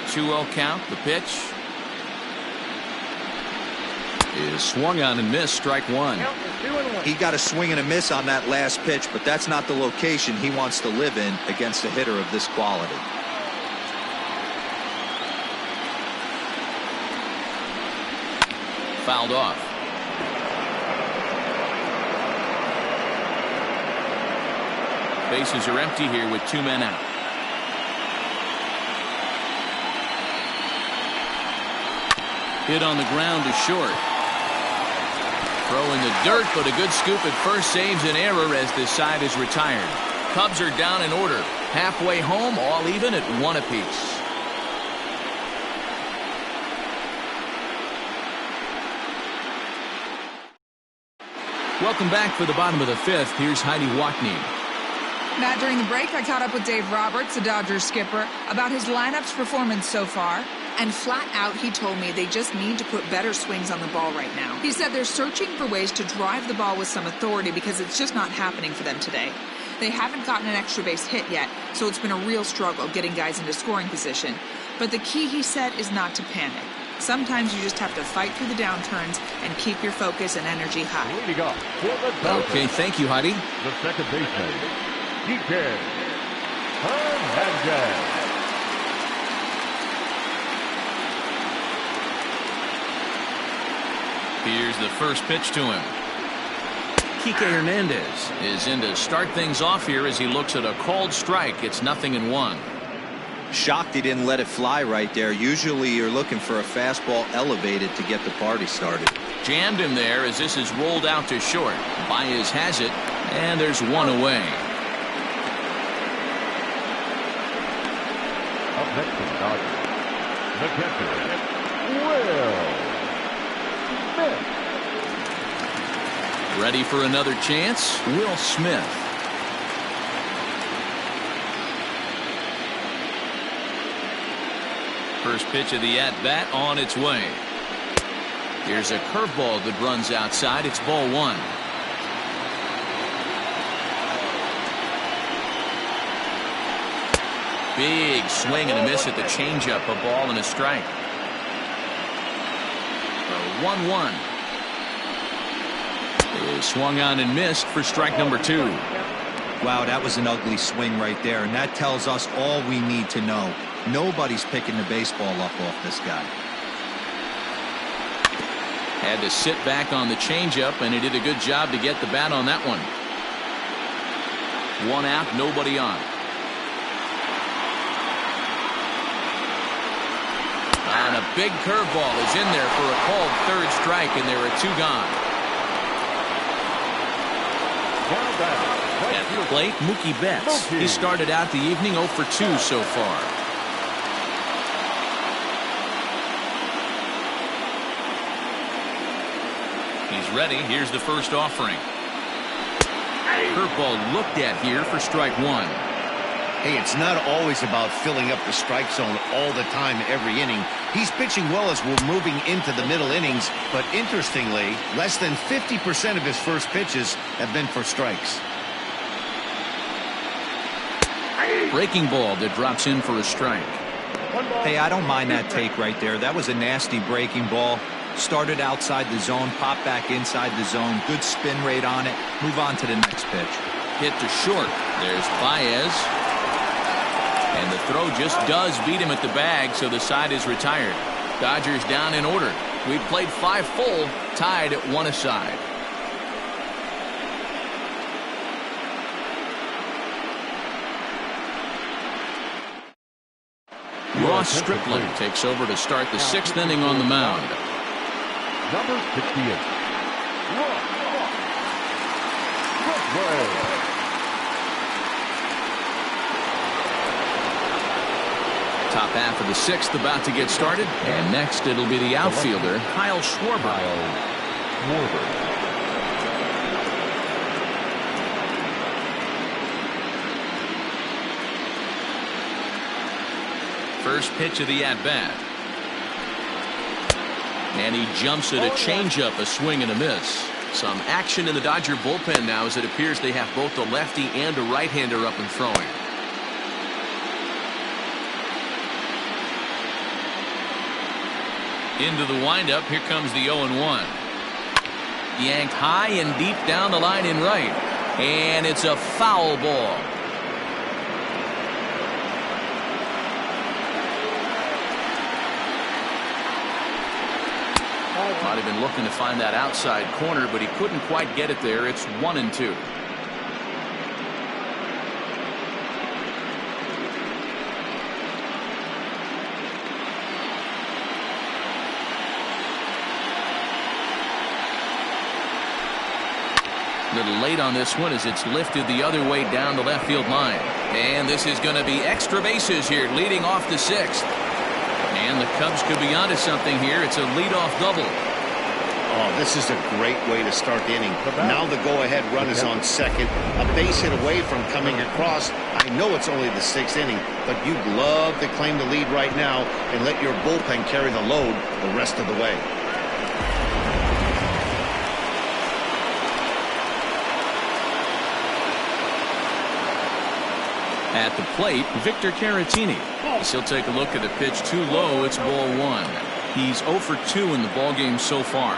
Speaker 1: 2-0 count. The pitch is swung on and missed. Strike 1.
Speaker 5: He got a swing and a miss on that last pitch, but that's not the location he wants to live in against a hitter of this quality.
Speaker 1: Fouled off. Bases are empty here with 2 men out. Hit on the ground to short. Throw in the dirt, but a good scoop at first saves an error as this side is retired. Cubs are down in order. Halfway home, all even at 1 apiece. Welcome back for the bottom of the 5th. Here's Heidi Watney.
Speaker 7: Matt, during the break, I caught up with Dave Roberts, the Dodgers skipper, about his lineup's performance so far. And flat out, he told me they just need to put better swings on the ball right now. He said they're searching for ways to drive the ball with some authority because it's just not happening for them today. They haven't gotten an extra base hit yet, so it's been a real struggle getting guys into scoring position. But the key, he said, is not to panic. Sometimes you just have to fight through the downturns and keep your focus and energy high.
Speaker 1: Okay, thank you, Heidi.
Speaker 3: The second baseman, DK Hernandez.
Speaker 1: Here's the first pitch to him. Kike Hernandez is in to start things off here as he looks at a called strike. It's 0-1.
Speaker 5: Shocked he didn't let it fly right there. Usually you're looking for a fastball elevated to get the party started.
Speaker 1: Jammed him there as this is rolled out to short. Baez has it, and there's 1 away.
Speaker 3: Up next to the Dodgers, the catcher, Will Smith.
Speaker 1: Ready for another chance? Will Smith. First pitch of the at-bat on its way. Here's a curveball that runs outside. It's ball 1. Big swing and a miss at the changeup. A ball and a strike. The 1-1 is swung on and missed for strike number 2.
Speaker 5: Wow, that was an ugly swing right there, and that tells us all we need to know. Nobody's picking the baseball up off this guy.
Speaker 1: Had to sit back on the changeup, and he did a good job to get the bat on that one. 1 out, nobody on. And a big curveball is in there for a called third strike, and there are 2 gone. At the plate, Mookie Betts. He started out the evening 0 for 2 so far. He's ready. Here's the first offering. Curveball looked at here for strike 1.
Speaker 2: Hey, it's not always about filling up the strike zone all the time every inning. He's pitching well as we're moving into the middle innings, but interestingly, less than 50% of his first pitches have been for strikes.
Speaker 1: Breaking ball that drops in for a strike.
Speaker 5: Hey, I don't mind that take right there. That was a nasty breaking ball. Started outside the zone, popped back inside the zone. Good spin rate on it. Move on to the next pitch.
Speaker 1: Hit to short. There's Baez. And the throw just does beat him at the bag, so the side is retired. Dodgers down in order. We've played 5 full, tied at 1 aside. Ross Stripling takes over to start the 6th inning on the mound.
Speaker 3: Number 68. Ross Stripling.
Speaker 1: Top half of the 6th about to get started. And next it'll be the outfielder, Kyle Schwarber. First pitch of the at-bat. And he jumps at a changeup, a swing and a miss. Some action in the Dodger bullpen now as it appears they have both a lefty and a right-hander up and throwing. Into the windup. Here comes the 0-1. Yanked high and deep down the line in right. And it's a foul ball. Might have been looking to find that outside corner, but he couldn't quite get it there. It's 1-2. A little late on this one as it's lifted the other way down the left field line. And this is going to be extra bases here leading off the 6th. And the Cubs could be onto something here. It's a leadoff double.
Speaker 2: Oh, this is a great way to start the inning. Now the go-ahead run is on second. A base hit away from coming across. I know it's only the 6th inning, but you'd love to claim the lead right now and let your bullpen carry the load the rest of the way.
Speaker 1: At the plate, Victor Caratini. He'll take a look at the pitch too low. It's ball 1. He's 0 for 2 in the ballgame so far.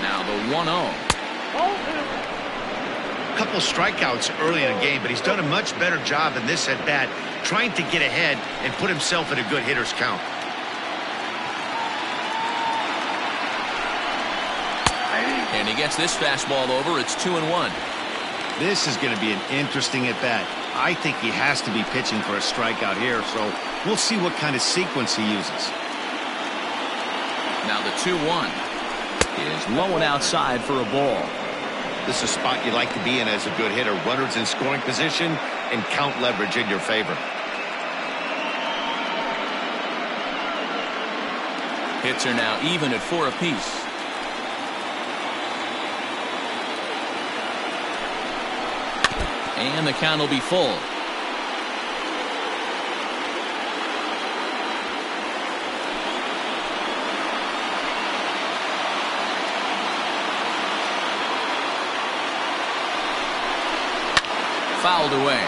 Speaker 1: Now the 1-0.
Speaker 2: Couple strikeouts early in the game, but he's done a much better job in this at bat trying to get ahead and put himself in a good hitter's count.
Speaker 1: And he gets this fastball over. It's 2-1.
Speaker 2: This is going to be an interesting at bat. I think he has to be pitching for a strikeout here, so we'll see what kind of sequence he uses.
Speaker 1: Now the 2-1 is low and outside for a ball.
Speaker 2: This is a spot you like to be in as a good hitter. Runners in scoring position and count leverage in your favor.
Speaker 1: Hits are now even at 4 apiece. And the count will be full. Fouled away.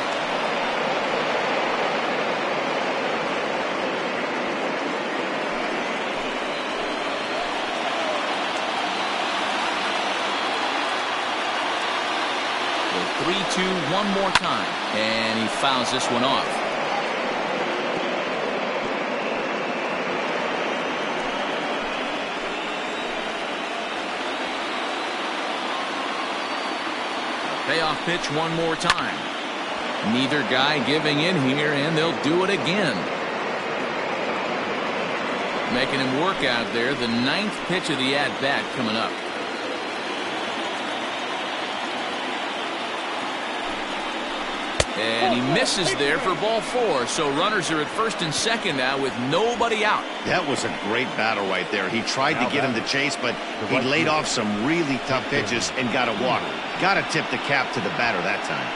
Speaker 1: The 3-2 one more time. And he fouls this one off. Payoff pitch one more time. Neither guy giving in here, and they'll do it again. Making him work out there. The 9th pitch of the at-bat coming up. And he misses there for ball 4. So runners are at first and second now with nobody out.
Speaker 2: That was a great battle right there. He tried to get him to chase, but he laid off some really tough pitches and got a walk. Got to tip the cap to the batter that time.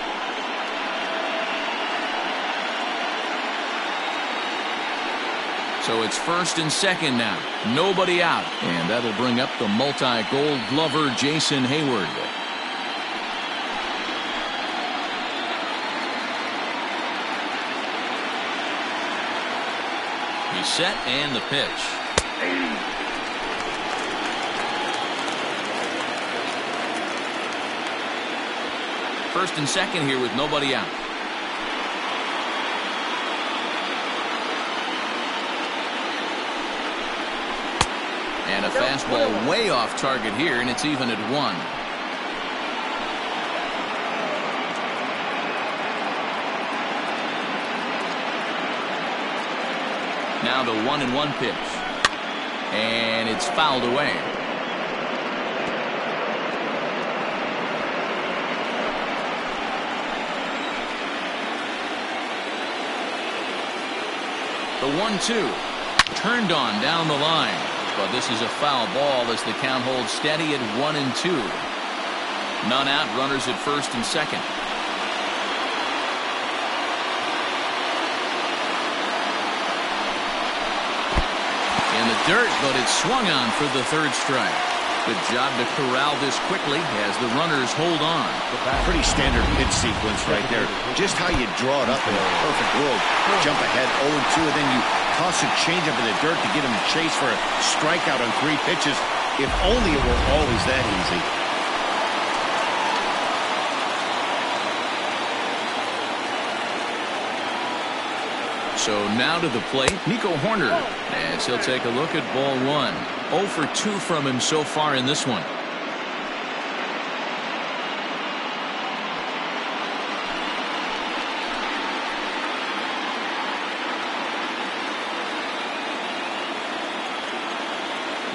Speaker 1: So it's first and second now. Nobody out. And that'll bring up the multi-gold glover Jason Hayward. He's set and the pitch. First and second here with nobody out. And a fastball way off target here, and it's even at 1. Now the 1-1 pitch. And it's fouled away. The 1-2 turned on down the line, but this is a foul ball as the count holds steady at 1-2. None out, runners at first and second. In the dirt, but it's swung on for the third strike. Good job to corral this quickly as the runners hold on.
Speaker 2: Pretty standard pitch sequence right there. Just how you draw it up in a perfect world. Jump ahead 0-2, and then you toss a changeup in the dirt to get him to chase for a strikeout on 3 pitches. If only it were always that easy.
Speaker 1: So now to the plate, Nico Horner, as he'll take a look at ball 1. 0 for 2 from him so far in this one.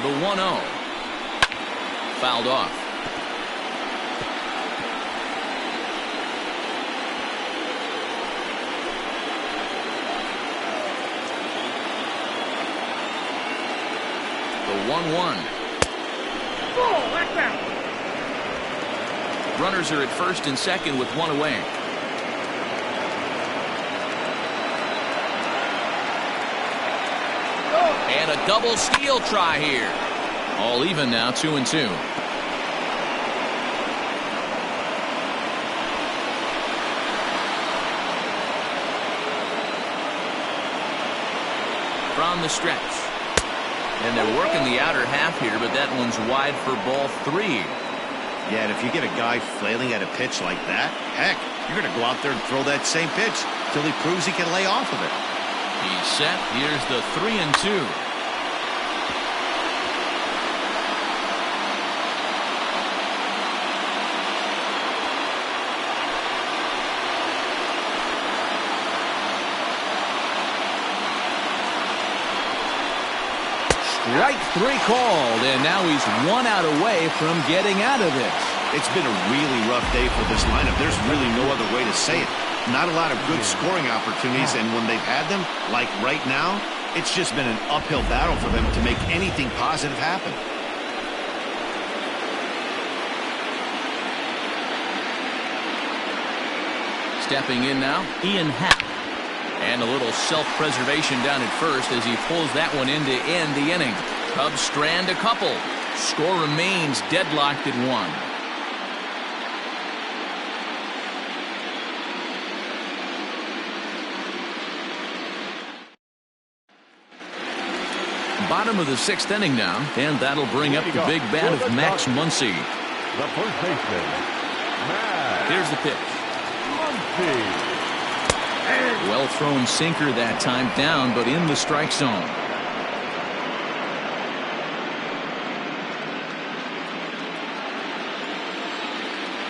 Speaker 1: The 1-0. Fouled off. The 1-1. Runners are at first and second with 1 away. And a double steal try here. All even now, 2-2. From the stretch. And they're working the outer half here, but that one's wide for ball 3.
Speaker 2: Yeah, and if you get a guy flailing at a pitch like that, heck, you're going to go out there and throw that same pitch till he proves he can lay off of it.
Speaker 1: He's set. Here's the 3-2. Strike 3 called, and now he's 1 out away from getting out of this.
Speaker 2: It's been a really rough day for this lineup. There's really no other way to say it. Not a lot of good scoring opportunities, and when they've had them, like right now, it's just been an uphill battle for them to make anything positive happen.
Speaker 1: Stepping in now, Ian Happ. And a little self-preservation down at first as he pulls that one in to end the inning. Cubs strand a couple. Score remains deadlocked at 1. Bottom of the 6th inning now, and that'll bring up the big bat of Max Muncy.
Speaker 3: The first baseman, Max.
Speaker 1: Here's the pitch.
Speaker 3: Muncy.
Speaker 1: Well thrown sinker that time, down but in the strike zone.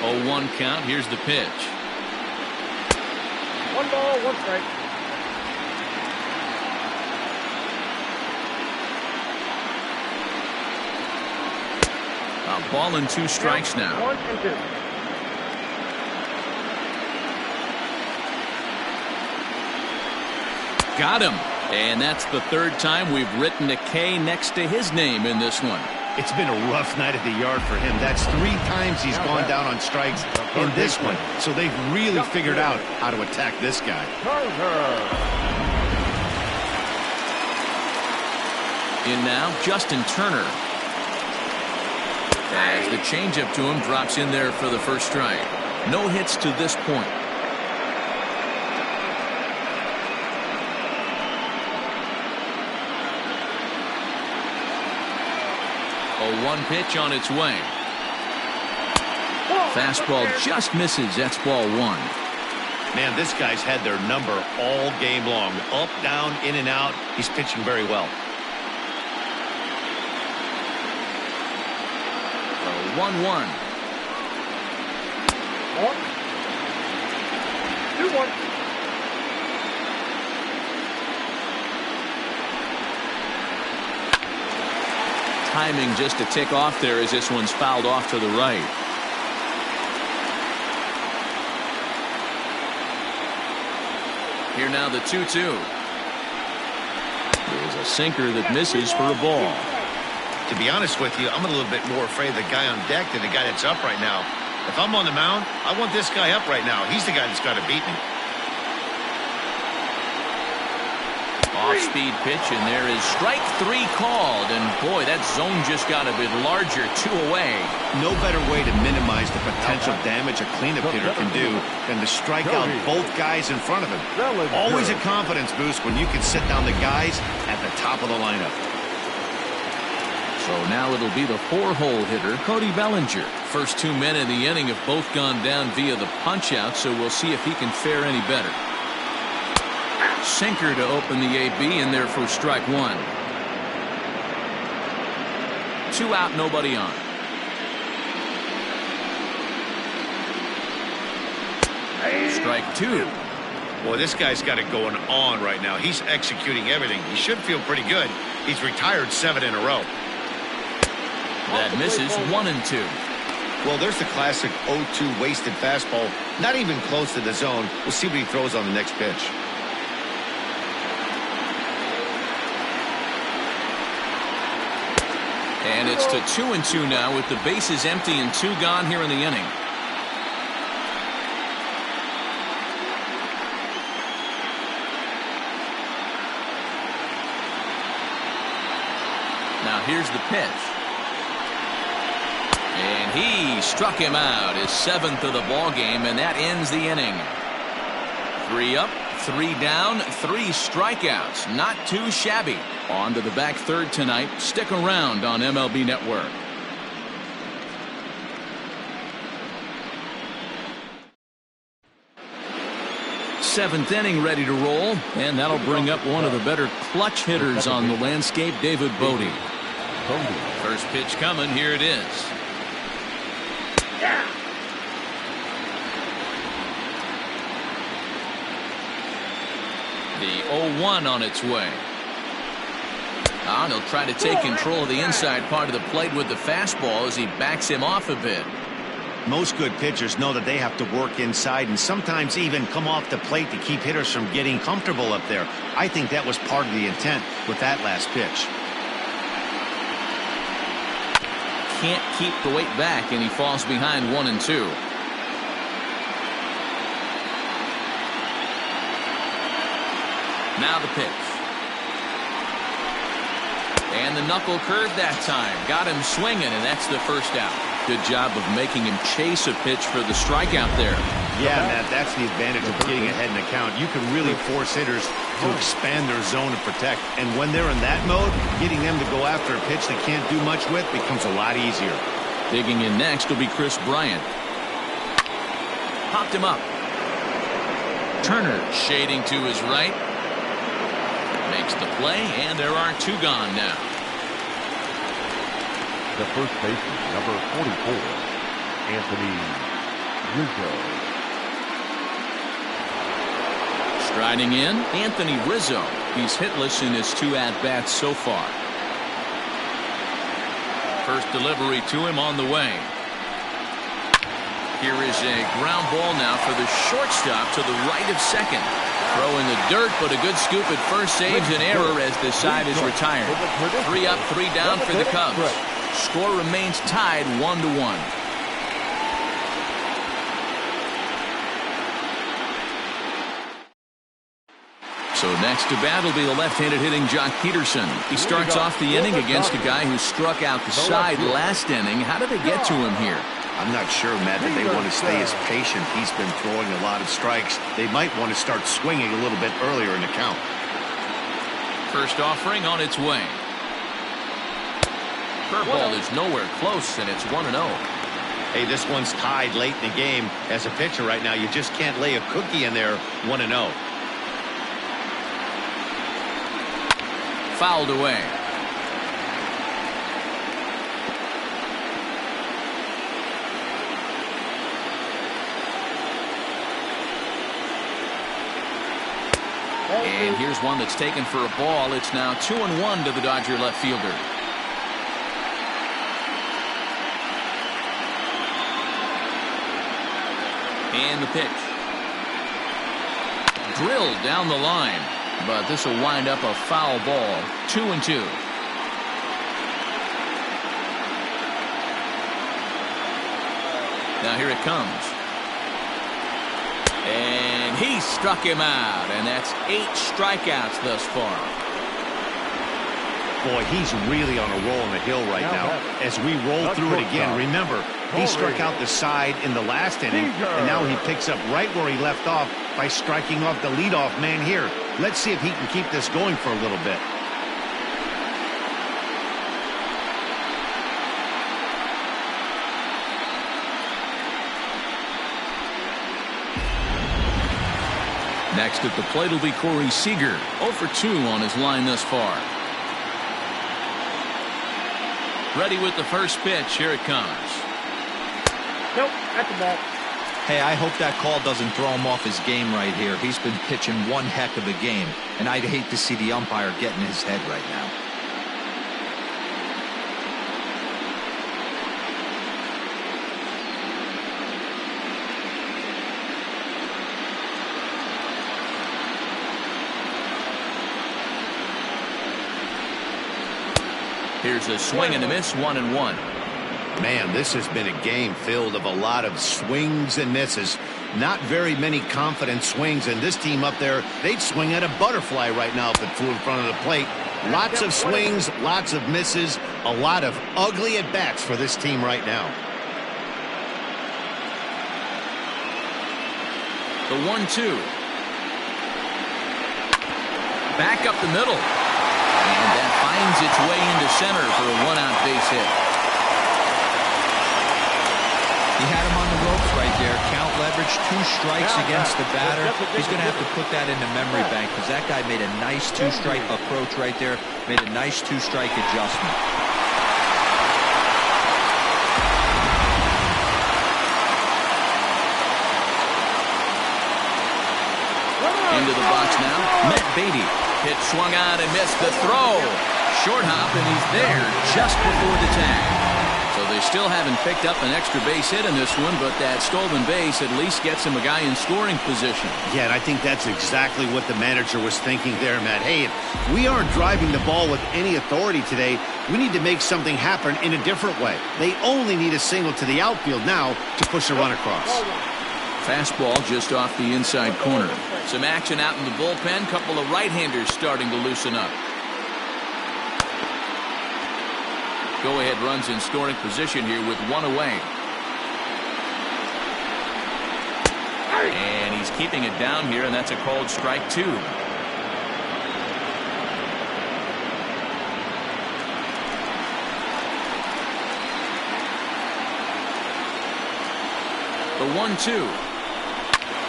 Speaker 1: Oh, 1 count. Here's the pitch.
Speaker 6: 1 ball, 1 strike.
Speaker 1: A ball and 2 strikes now.
Speaker 6: 1-2.
Speaker 1: Got him. And that's the 3rd time we've written a K next to his name in this one.
Speaker 2: It's been a rough night at the yard for him. That's 3 times he's gone down on strikes in this one. So they've really figured out how to attack this guy.
Speaker 1: In now, Justin Turner. As the changeup to him drops in there for the first strike. No hits to this point. A 1 pitch on its way. Fastball just misses. That's ball 1.
Speaker 2: Man, this guy's had their number all game long. Up, down, in and out. He's pitching very well.
Speaker 1: 1-1.
Speaker 6: 2-1.
Speaker 1: Timing just a tick off there as this one's fouled off to the right. Here now the 2-2. There's a sinker that misses for a ball.
Speaker 2: To be honest with you, I'm a little bit more afraid of the guy on deck than the guy that's up right now. If I'm on the mound, I want this guy up right now. He's the guy that's got to beat me.
Speaker 1: Off-speed pitch, and there is strike 3 called. And boy, that zone just got a bit larger. 2 away.
Speaker 2: No better way to minimize the potential damage a cleanup hitter can do than to strike out both guys in front of him. Always a confidence boost when you can sit down the guys at the top of the lineup.
Speaker 1: So now it'll be the 4-hole hitter, Cody Bellinger. First 2 men in the inning have both gone down via the punch-out, so we'll see if he can fare any better. Sinker to open the AB, and there for strike 1. 2 out, nobody on. Strike 2.
Speaker 2: Boy, this guy's got it going on right now. He's executing everything. He should feel pretty good. He's retired 7 in a row.
Speaker 1: That misses. 1-2.
Speaker 2: Well, there's the classic 0-2 wasted fastball. Not even close to the zone. We'll see what he throws on the next pitch.
Speaker 1: And it's to 2-2 now with the bases empty and 2 gone here in the inning. Now here's the pitch. And he struck him out, his 7th of the ball game, and that ends the inning. 3 up, 3 down, 3 strikeouts. Not too shabby. On to the back third tonight. Stick around on MLB Network. Seventh inning ready to roll, and that'll bring up one of the better clutch hitters on the landscape, David Bodie. First pitch coming. Here it is. The 0-1 on its way. He'll try to take control of the inside part of the plate with the fastball as he backs him off a bit.
Speaker 2: Most good pitchers know that they have to work inside and sometimes even come off the plate to keep hitters from getting comfortable up there. I think that was part of the intent with that last pitch.
Speaker 1: Can't keep the weight back, and he falls behind 1-2. Now the pitch. And the knuckle curve that time. Got him swinging, and that's the first out. Good job of making him chase a pitch for the strikeout there.
Speaker 2: Yeah, Matt, that's the advantage of getting ahead in the count. You can really force hitters to expand their zone and protect. And when they're in that mode, getting them to go after a pitch they can't do much with becomes a lot easier.
Speaker 1: Digging in next will be Chris Bryant. Popped him up. Turner shading to his right. Makes the play, and there are 2 gone now.
Speaker 3: The first baseman, number 44, Anthony Rizzo.
Speaker 1: Striding in, Anthony Rizzo. He's hitless in his 2 at-bats so far. First delivery to him on the way. Here is a ground ball now for the shortstop to the right of second. Throw in the dirt, but a good scoop at first saves an error as the side is retired. 3 up, 3 down for the Cubs. Score remains tied 1-1. So next to bat will be the left-handed hitting Jock Peterson. He starts off the inning against a guy who struck out the side last inning. How did they get to him here?
Speaker 2: I'm not sure, Matt, that they want to stay as patient. He's been throwing a lot of strikes. They might want to start swinging a little bit earlier in the count.
Speaker 1: First offering on its way. Curveball is nowhere close, and it's 1-0.
Speaker 2: Hey, this one's tied late in the game. As a pitcher right now, you just can't lay a cookie in there 1-0.
Speaker 1: Fouled away. And here's one that's taken for a ball. It's now 2-1 to the Dodger left fielder. And the pitch. Drilled down the line. But this will wind up a foul ball. 2-2. Now here it comes. And he struck him out. And that's 8 strikeouts thus far.
Speaker 2: Boy, he's really on a roll on the hill right now. As we roll through it again, remember, he struck out the side in the last inning, and now he picks up right where he left off by striking off the leadoff man here. Let's see if he can keep this going for a little bit.
Speaker 1: Next at the plate will be Corey Seager. 0 for 2 on his line thus far. Ready with the first pitch. Here it comes.
Speaker 6: Nope, that's the ball.
Speaker 5: Hey, I hope that call doesn't throw him off his game right here. He's been pitching one heck of a game, and I'd hate to see the umpire get in his head right now.
Speaker 1: Here's a swing and a miss, 1-1.
Speaker 2: Man, this has been a game filled of a lot of swings and misses. Not very many confident swings, and this team up there, they'd swing at a butterfly right now if it flew in front of the plate. Lots of swings, lots of misses, a lot of ugly at-bats for this team right now.
Speaker 1: The 1-2. Back up the middle. And that finds its way into center for a 1-out base hit.
Speaker 5: He had him on the ropes right there. Count leverage, 2 strikes against the batter. He's going to have to put that in the memory bank because that guy made a nice 2-strike approach right there. Made a nice 2-strike adjustment.
Speaker 1: Into the box now. Matt Beatty. Hit swung on and missed the throw. Short hop, and he's there just before the tag. So they still haven't picked up an extra base hit in this one, but that stolen base at least gets him a guy in scoring position.
Speaker 2: Yeah, and I think that's exactly what the manager was thinking there, Matt. Hey, if we aren't driving the ball with any authority today, we need to make something happen in a different way. They only need a single to the outfield now to push a run across.
Speaker 1: Fastball just off the inside corner. Some action out in the bullpen. Couple of right-handers starting to loosen up. Go-ahead runs in scoring position here with 1 away. And he's keeping it down here, and that's a called strike 2. The 1-2.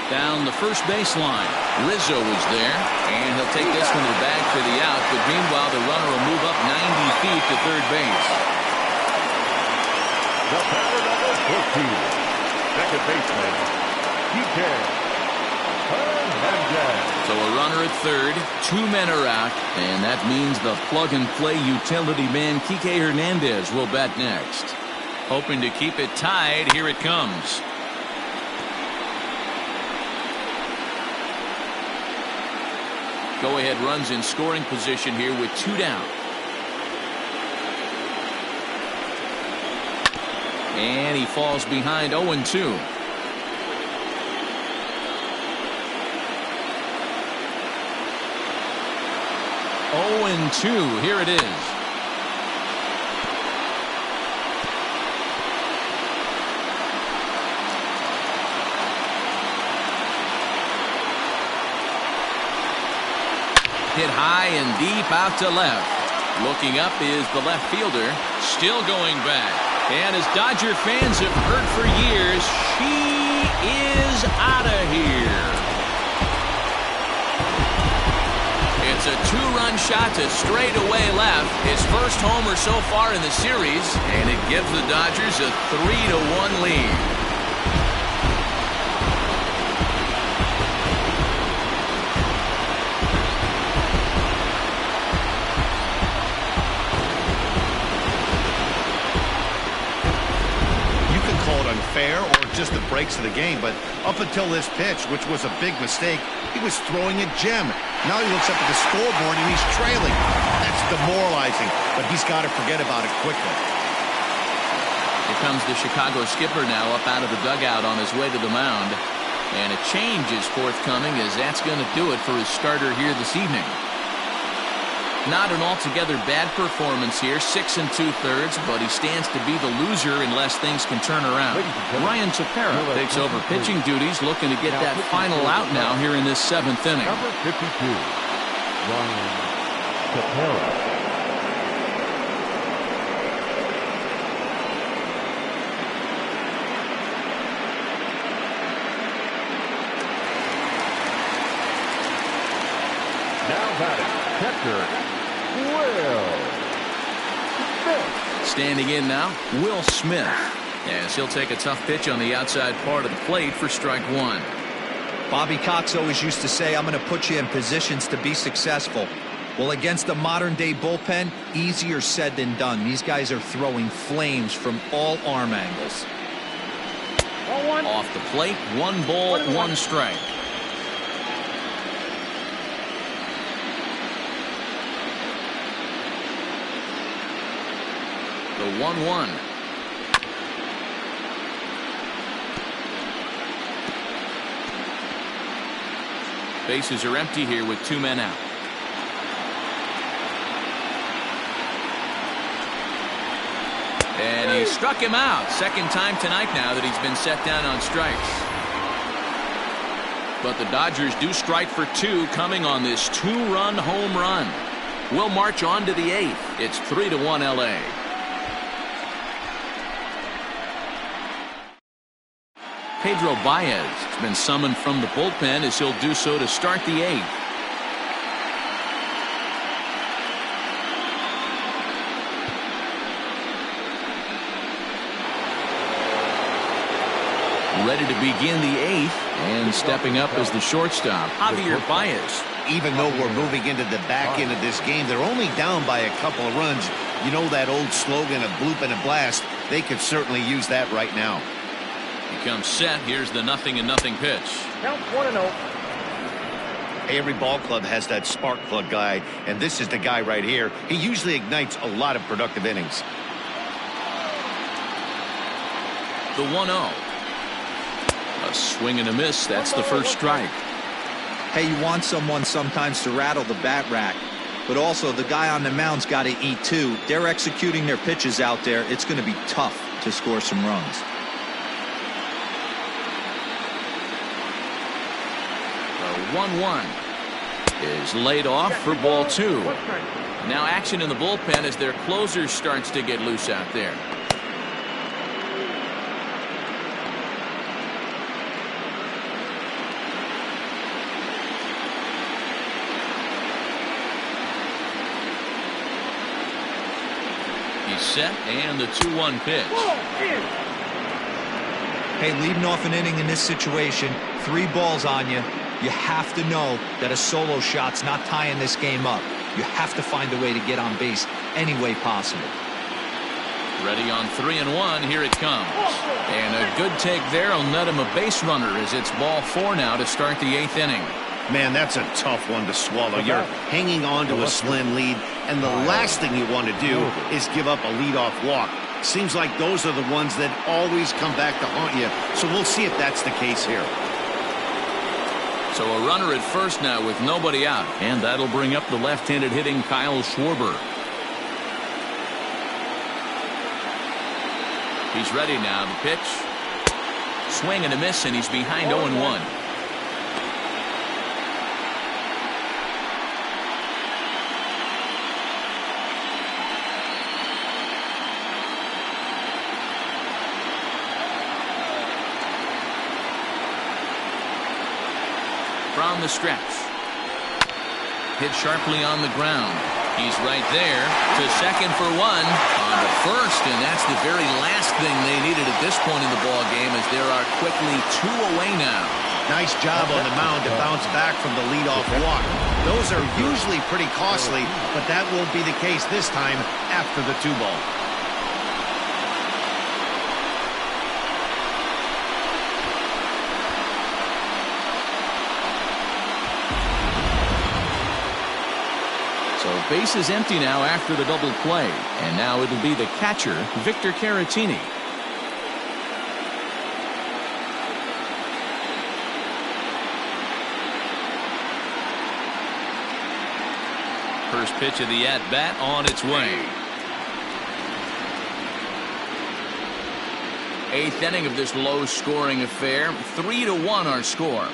Speaker 1: Down the first baseline. Rizzo is there, and he'll take this one to the bag for the out, but meanwhile the runner will move up 90 feet to third base.
Speaker 3: The batter number 14, second baseman, TK Hernandez.
Speaker 1: So a runner at third, 2 men are out, and that means the plug-and-play utility man Kike Hernandez will bat next. Hoping to keep it tied, here it comes. Go-ahead runs in scoring position here with 2 down. And he falls behind 0-2. Here it is. Hit high and deep out to left. Looking up is the left fielder. Still going back. And as Dodger fans have heard for years, she is out of here. It's a two-run shot to straightaway left. His first homer so far in the series, and it gives the Dodgers a 3-1 lead.
Speaker 2: Fair or just the breaks of the game, but up until this pitch, which was a big mistake, he was throwing a gem. Now he looks up at the scoreboard and he's trailing. That's demoralizing, but he's got to forget about it quickly.
Speaker 1: Here comes the Chicago skipper now up out of the dugout on his way to the mound, and a change is forthcoming as that's going to do it for his starter here this evening. Not an altogether bad performance here, 6 2/3, but he stands to be the loser unless things can turn around. Ryan Tepera takes over pitching duties, looking to get that final out now here in this 7th inning.
Speaker 3: Number 52, Ryan Tepera. Now batting, catcher.
Speaker 1: Standing in now, Will Smith, as he'll take a tough pitch on the outside part of the plate for strike one.
Speaker 5: Bobby Cox always used to say, I'm going to put you in positions to be successful. Well, against a modern-day bullpen, easier said than done. These guys are throwing flames from all arm angles.
Speaker 1: Off the plate, 1 ball, 1 strike. The 1-1. Bases are empty here with 2 men out. And he struck him out. Second time tonight now that he's been set down on strikes. But the Dodgers do strike for 2 coming on this 2-run home run. We'll march on to the 8th. It's 3-1 LA. Pedro Baez has been summoned from the bullpen as he'll do so to start the 8th. Ready to begin the 8th, and stepping up as the shortstop, Javier Baez.
Speaker 2: Even though we're moving into the back end of this game, they're only down by a couple of runs. You know that old slogan, a bloop and a blast. They could certainly use that right now.
Speaker 1: He comes set. Here's the 0-0 pitch.
Speaker 6: Count 1-0.
Speaker 2: Every ball club has that spark plug guy, and this is the guy right here. He usually ignites a lot of productive innings.
Speaker 1: The 1-0. A swing and a miss. That's the first strike.
Speaker 5: Hey, you want someone sometimes to rattle the bat rack, but also the guy on the mound's got to eat too. They're executing their pitches out there. It's going to be tough to score some runs.
Speaker 1: The 1-1 is laid off for ball 2. Now action in the bullpen as their closer starts to get loose out there. He's set, and the 2-1 pitch.
Speaker 5: Hey, leading off an inning in this situation, 3 balls on you. You have to know that a solo shot's not tying this game up. You have to find a way to get on base any way possible.
Speaker 1: Ready on 3-1. Here it comes. And a good take there will net him a base runner as it's ball 4 now to start the 8th inning.
Speaker 2: Man, that's a tough one to swallow. You're hanging on to a slim lead, and the last thing you want to do is give up a leadoff walk. Seems like those are the ones that always come back to haunt you. So we'll see if that's the case here.
Speaker 1: So a runner at first now with nobody out, and that'll bring up the left-handed hitting Kyle Schwarber. He's ready now. The pitch. Swing and a miss, and he's behind 0-1. down the stretch. Hit sharply on the ground. He's right there to second for one. On to first, and that's the very last thing they needed at this point in the ball game, as there are quickly 2 away now.
Speaker 2: Nice job on the mound to bounce back from the leadoff walk. Those are usually pretty costly, but that won't be the case this time after the 2-ball.
Speaker 1: So base is empty now after the double play, and now it'll be the catcher, Victor Caratini. First pitch of the at-bat on its way. 8th inning of this low-scoring affair. 3-1 our score.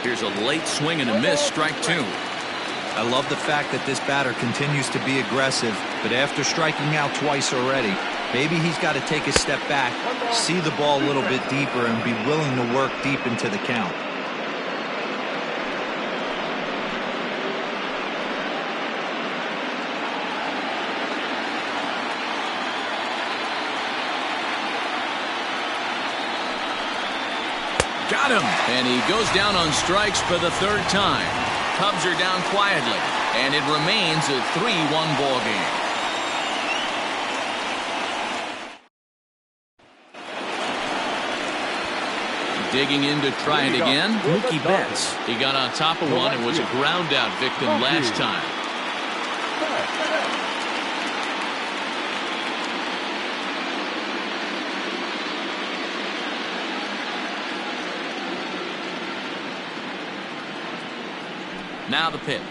Speaker 1: Here's a late swing and a miss, strike 2.
Speaker 5: I love the fact that this batter continues to be aggressive, but after striking out twice already, maybe he's got to take a step back, see the ball a little bit deeper, and be willing to work deep into the count.
Speaker 1: Got him. And he goes down on strikes for the 3rd time. Cubs are down quietly, and it remains a 3-1 ball game. Digging in to try it again, Mookie Betts. He got on top of one and was a ground out victim last time. Now the pitch.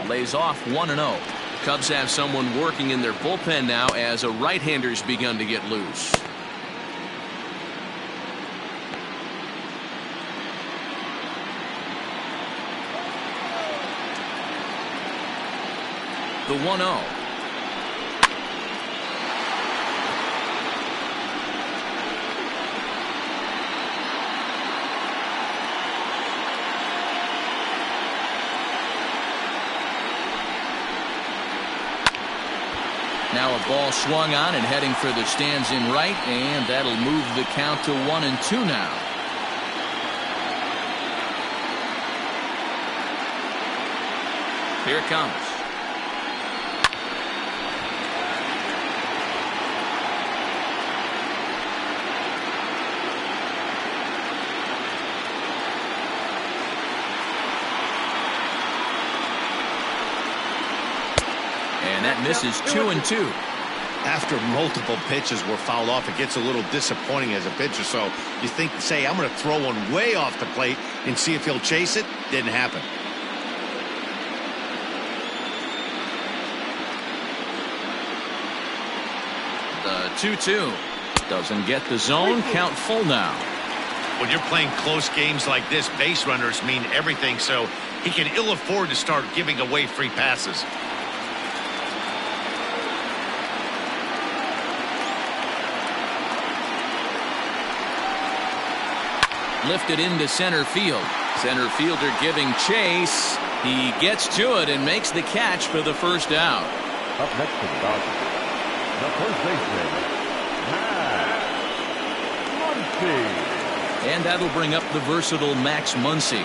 Speaker 1: Lays off 1-0. Cubs have someone working in their bullpen now as a right-hander's begun to get loose. The 1-0. Now a ball swung on and heading for the stands in right, and that'll move the count to 1-2 now. Here it comes. And that misses 2-2.
Speaker 2: After multiple pitches were fouled off, it gets a little disappointing as a pitcher. So you think, say, I'm going to throw one way off the plate and see if he'll chase it. Didn't happen.
Speaker 1: The 2-2 doesn't get the zone. Count full now.
Speaker 2: When you're playing close games like this, base runners mean everything. So he can ill afford to start giving away free passes.
Speaker 1: Lifted into center field. Center fielder giving chase. He gets to it and makes the catch for the first out.
Speaker 3: Up next to the Dodgers, the first baseman, Max Muncy.
Speaker 1: And that'll bring up the versatile Max Muncy.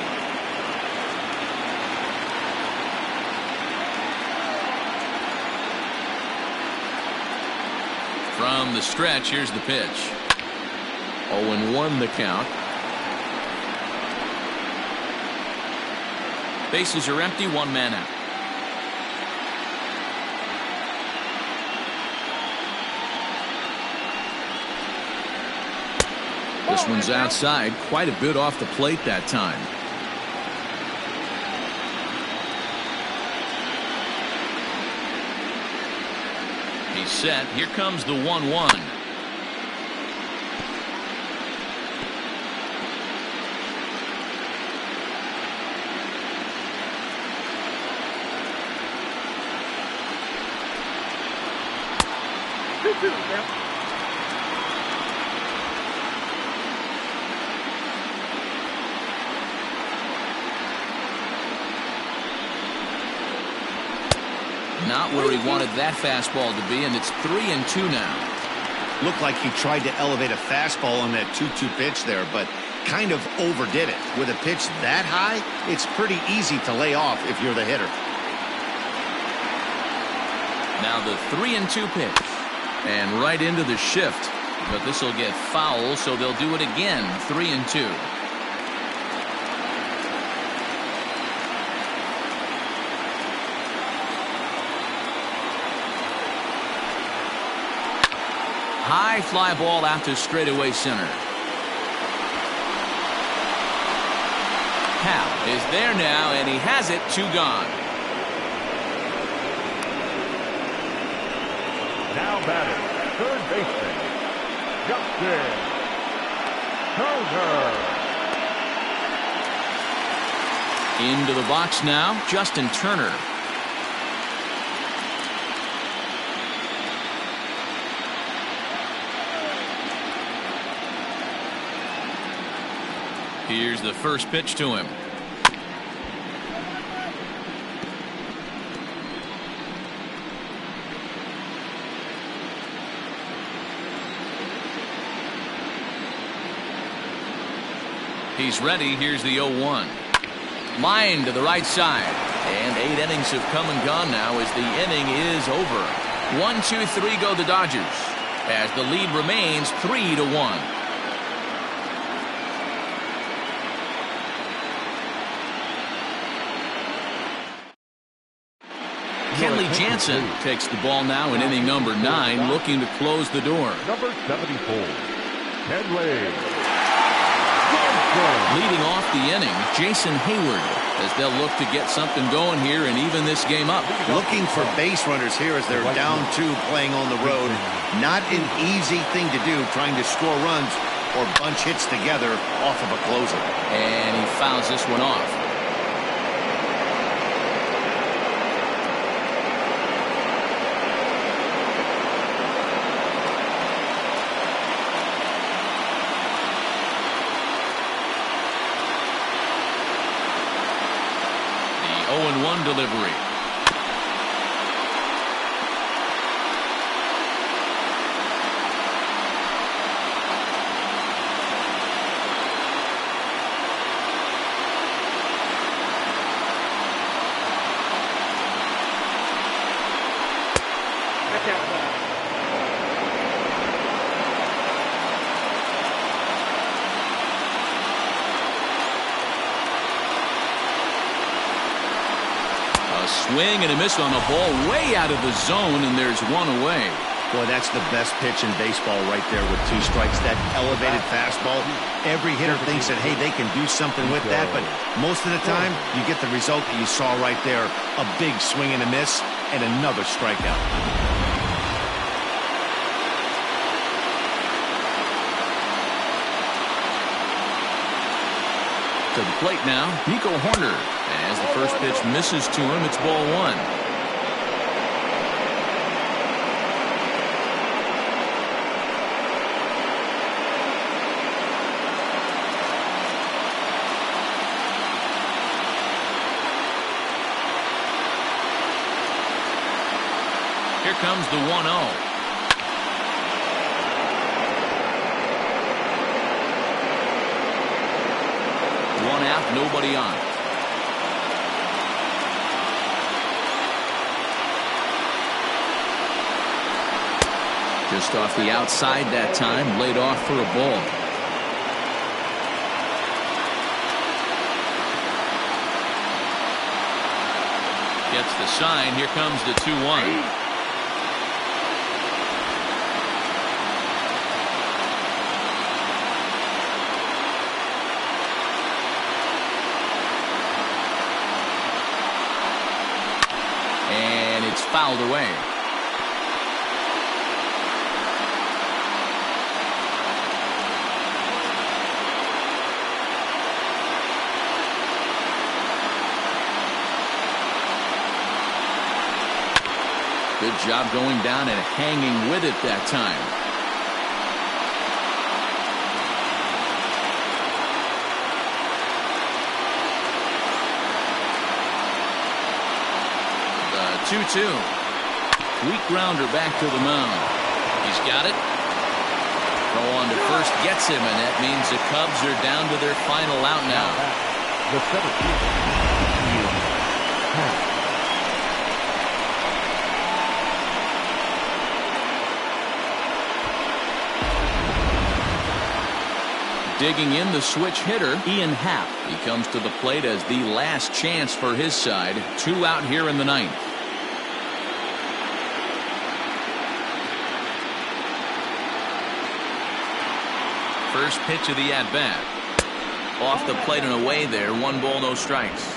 Speaker 1: From the stretch, here's the pitch. 0-1 the count. Bases are empty, 1 man out. This one's outside, quite a bit off the plate that time. He's set. Here comes the 1-1. Not where he wanted that fastball to be, and it's 3-2 now.
Speaker 2: Looked like he tried to elevate a fastball on that 2-2 pitch there, but kind of overdid it. With a pitch that high, it's pretty easy to lay off if you're the hitter.
Speaker 1: Now the 3-2 pitch. And right into the shift. But this will get foul, so they'll do it again. 3-2. High fly ball out to straightaway center. Cal is there now, and he has it. 2 gone.
Speaker 3: Now batter, third baseman, Justin Turner.
Speaker 1: Into the box now, Justin Turner. Here's the first pitch to him. He's ready. Here's the 0-1. Line to the right side. And 8 innings have come and gone now as the inning is over. 1-2-3 go the Dodgers as the lead remains 3-1. Kenley Jansen takes the ball now in inning number 9, looking to close the door.
Speaker 3: Number 74, Kenley.
Speaker 1: Leading off the inning, Jason Hayward, as they'll look to get something going here and even this game up.
Speaker 2: Looking for base runners here as they're down 2 playing on the road. Not an easy thing to do, trying to score runs or bunch hits together off of a closer.
Speaker 1: And he fouls this one off. The 0-1 delivery. Swing and a miss on a ball way out of the zone, and there's 1 away.
Speaker 2: Boy, that's the best pitch in baseball right there with 2 strikes. That elevated fastball. Every hitter thinks that, hey, they can do something with that, but most of the time, you get the result that you saw right there. A big swing and a miss, and another strikeout.
Speaker 1: To the plate now, Nico Horner. As the first pitch misses to him, it's ball 1. Here comes the 1-0. One out, nobody on. Just off the outside that time, laid off for a ball. Gets the sign. Here comes the 2-1. And it's fouled away. Good job going down and hanging with it that time. The 2-2. Weak grounder back to the mound. He's got it. Throw on to first gets him, and that means the Cubs are down to their final out now.
Speaker 3: The 17th.
Speaker 1: Digging in the switch hitter, Ian Happ. He comes to the plate as the last chance for his side. 2 out here in the 9th. First pitch of the at-bat. Off the plate and away there. 1 ball, no strikes.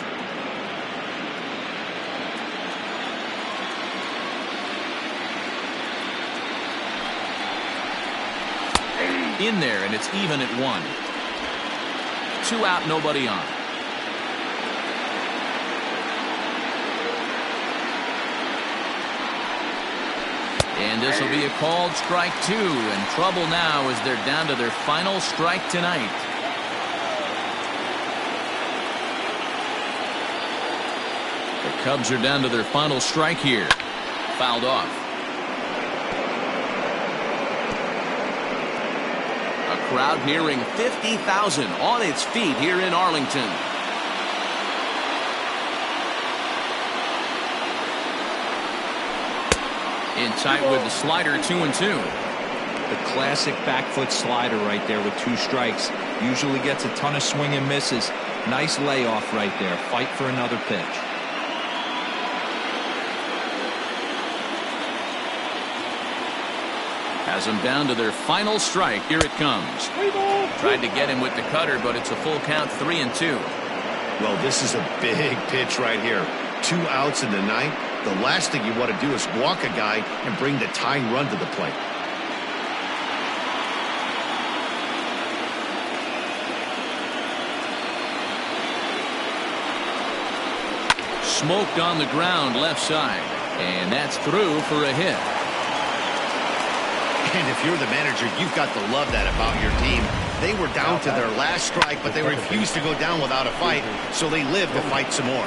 Speaker 1: In there, and it's even at 1. 2 out, nobody on. And this will be a called strike 2, and trouble now as they're down to their final strike tonight. The Cubs are down to their final strike here. Fouled off. Crowd nearing 50,000 on its feet here in Arlington. In tight with the slider, 2-2.
Speaker 5: The classic back foot slider right there with 2 strikes. Usually gets a ton of swing and misses. Nice layoff right there. Fight for another pitch.
Speaker 1: Has them down to their final strike. Here it comes. Tried to get him with the cutter, but it's a full count, 3-2.
Speaker 2: Well, this is a big pitch right here. 2 outs in the 9th. The last thing you want to do is walk a guy and bring the tying run to the plate.
Speaker 1: Smoked on the ground left side. And that's through for a hit.
Speaker 2: And if you're the manager, you've got to love that about your team. They were down to their last strike, but they refused to go down without a fight, so they lived to fight some more.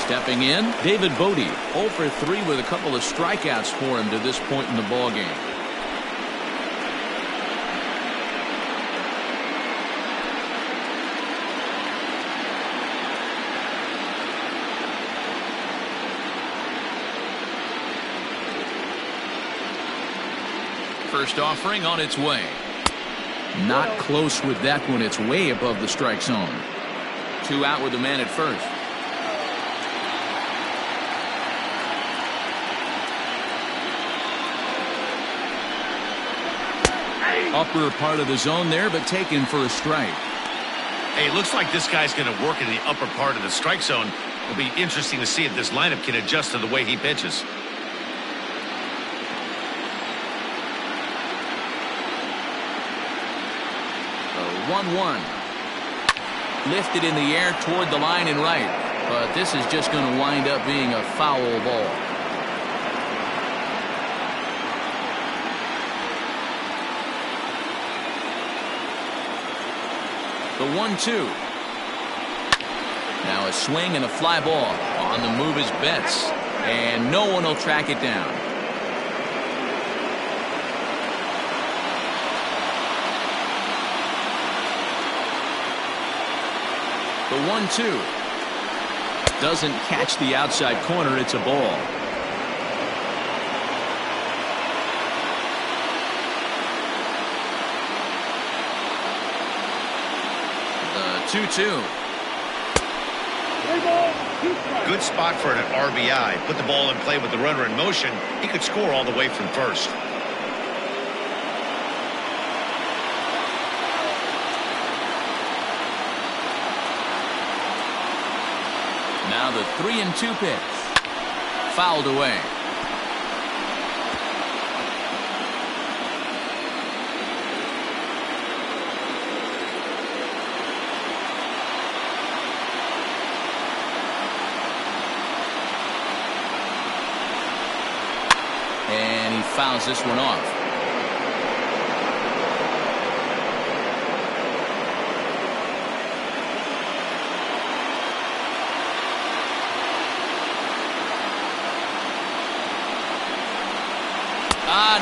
Speaker 1: Stepping in, David Bodie, 0 for 3 with a couple of strikeouts for him to this point in the ballgame. First offering on its way. Not close with that one. It's way above the strike zone. 2 out with the man at first. Upper part of the zone there, but taken for a strike.
Speaker 2: Hey, it looks like this guy's going to work in the upper part of the strike zone. It'll be interesting to see if this lineup can adjust to the way he pitches.
Speaker 1: 1-1. Lifted in the air toward the line and right. But this is just going to wind up being a foul ball. The 1-2. Now a swing and a fly ball. On the move is Betts. And no one will track it down. The 1-2 doesn't catch the outside corner. It's a ball. The 2-2.
Speaker 2: Good spot for an RBI. Put the ball in play with the runner in motion. He could score all the way from first.
Speaker 1: Now the 3-2 pitch. Fouled away. And he fouls this one off.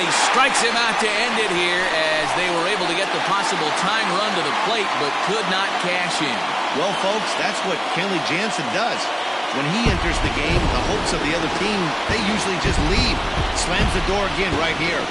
Speaker 1: he strikes him out to end it here as they were able to get the possible tying run to the plate but could not cash in.
Speaker 2: Well, folks, that's what Kenley Jansen does. When he enters the game, the hopes of the other team, they usually just leave. Slams the door again right here.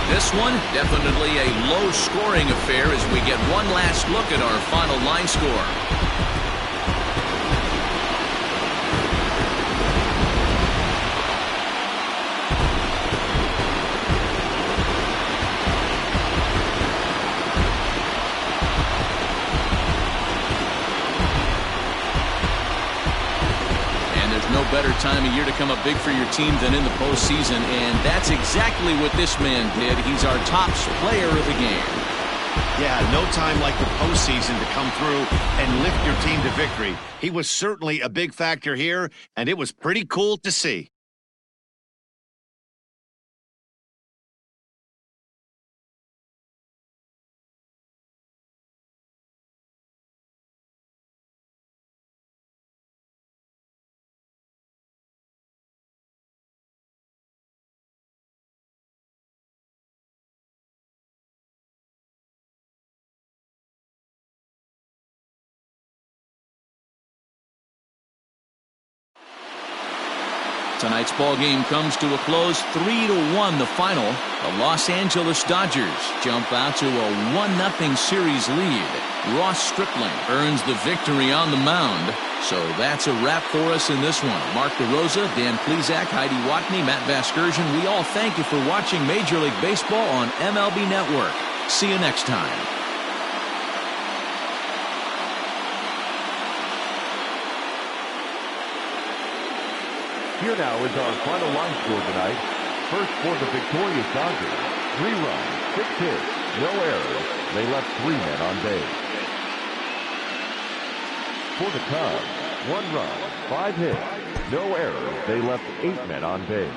Speaker 1: This one, definitely a low-scoring affair as we get one last look at our final line score. No better time of year to come up big for your team than in the postseason, and that's exactly what this man did. He's our top player of the game.
Speaker 2: Yeah, no time like the postseason to come through and lift your team to victory. He was certainly a big factor here, and it was pretty cool to see.
Speaker 1: Tonight's ball game comes to a close, 3-1 the final. The Los Angeles Dodgers jump out to a 1-0 series lead. Ross Stripling earns the victory on the mound. So that's a wrap for us in this one. Mark DeRosa, Dan Plesac, Heidi Watney, Matt Vasgersian, we all thank you for watching Major League Baseball on MLB Network. See you next time.
Speaker 3: Here now is our final line score tonight. First for the victorious Dodgers, 3 runs, 6 hits, no errors. They left 3 men on base. For the Cubs, 1 run, 5 hits, no errors. They left 8 men on base.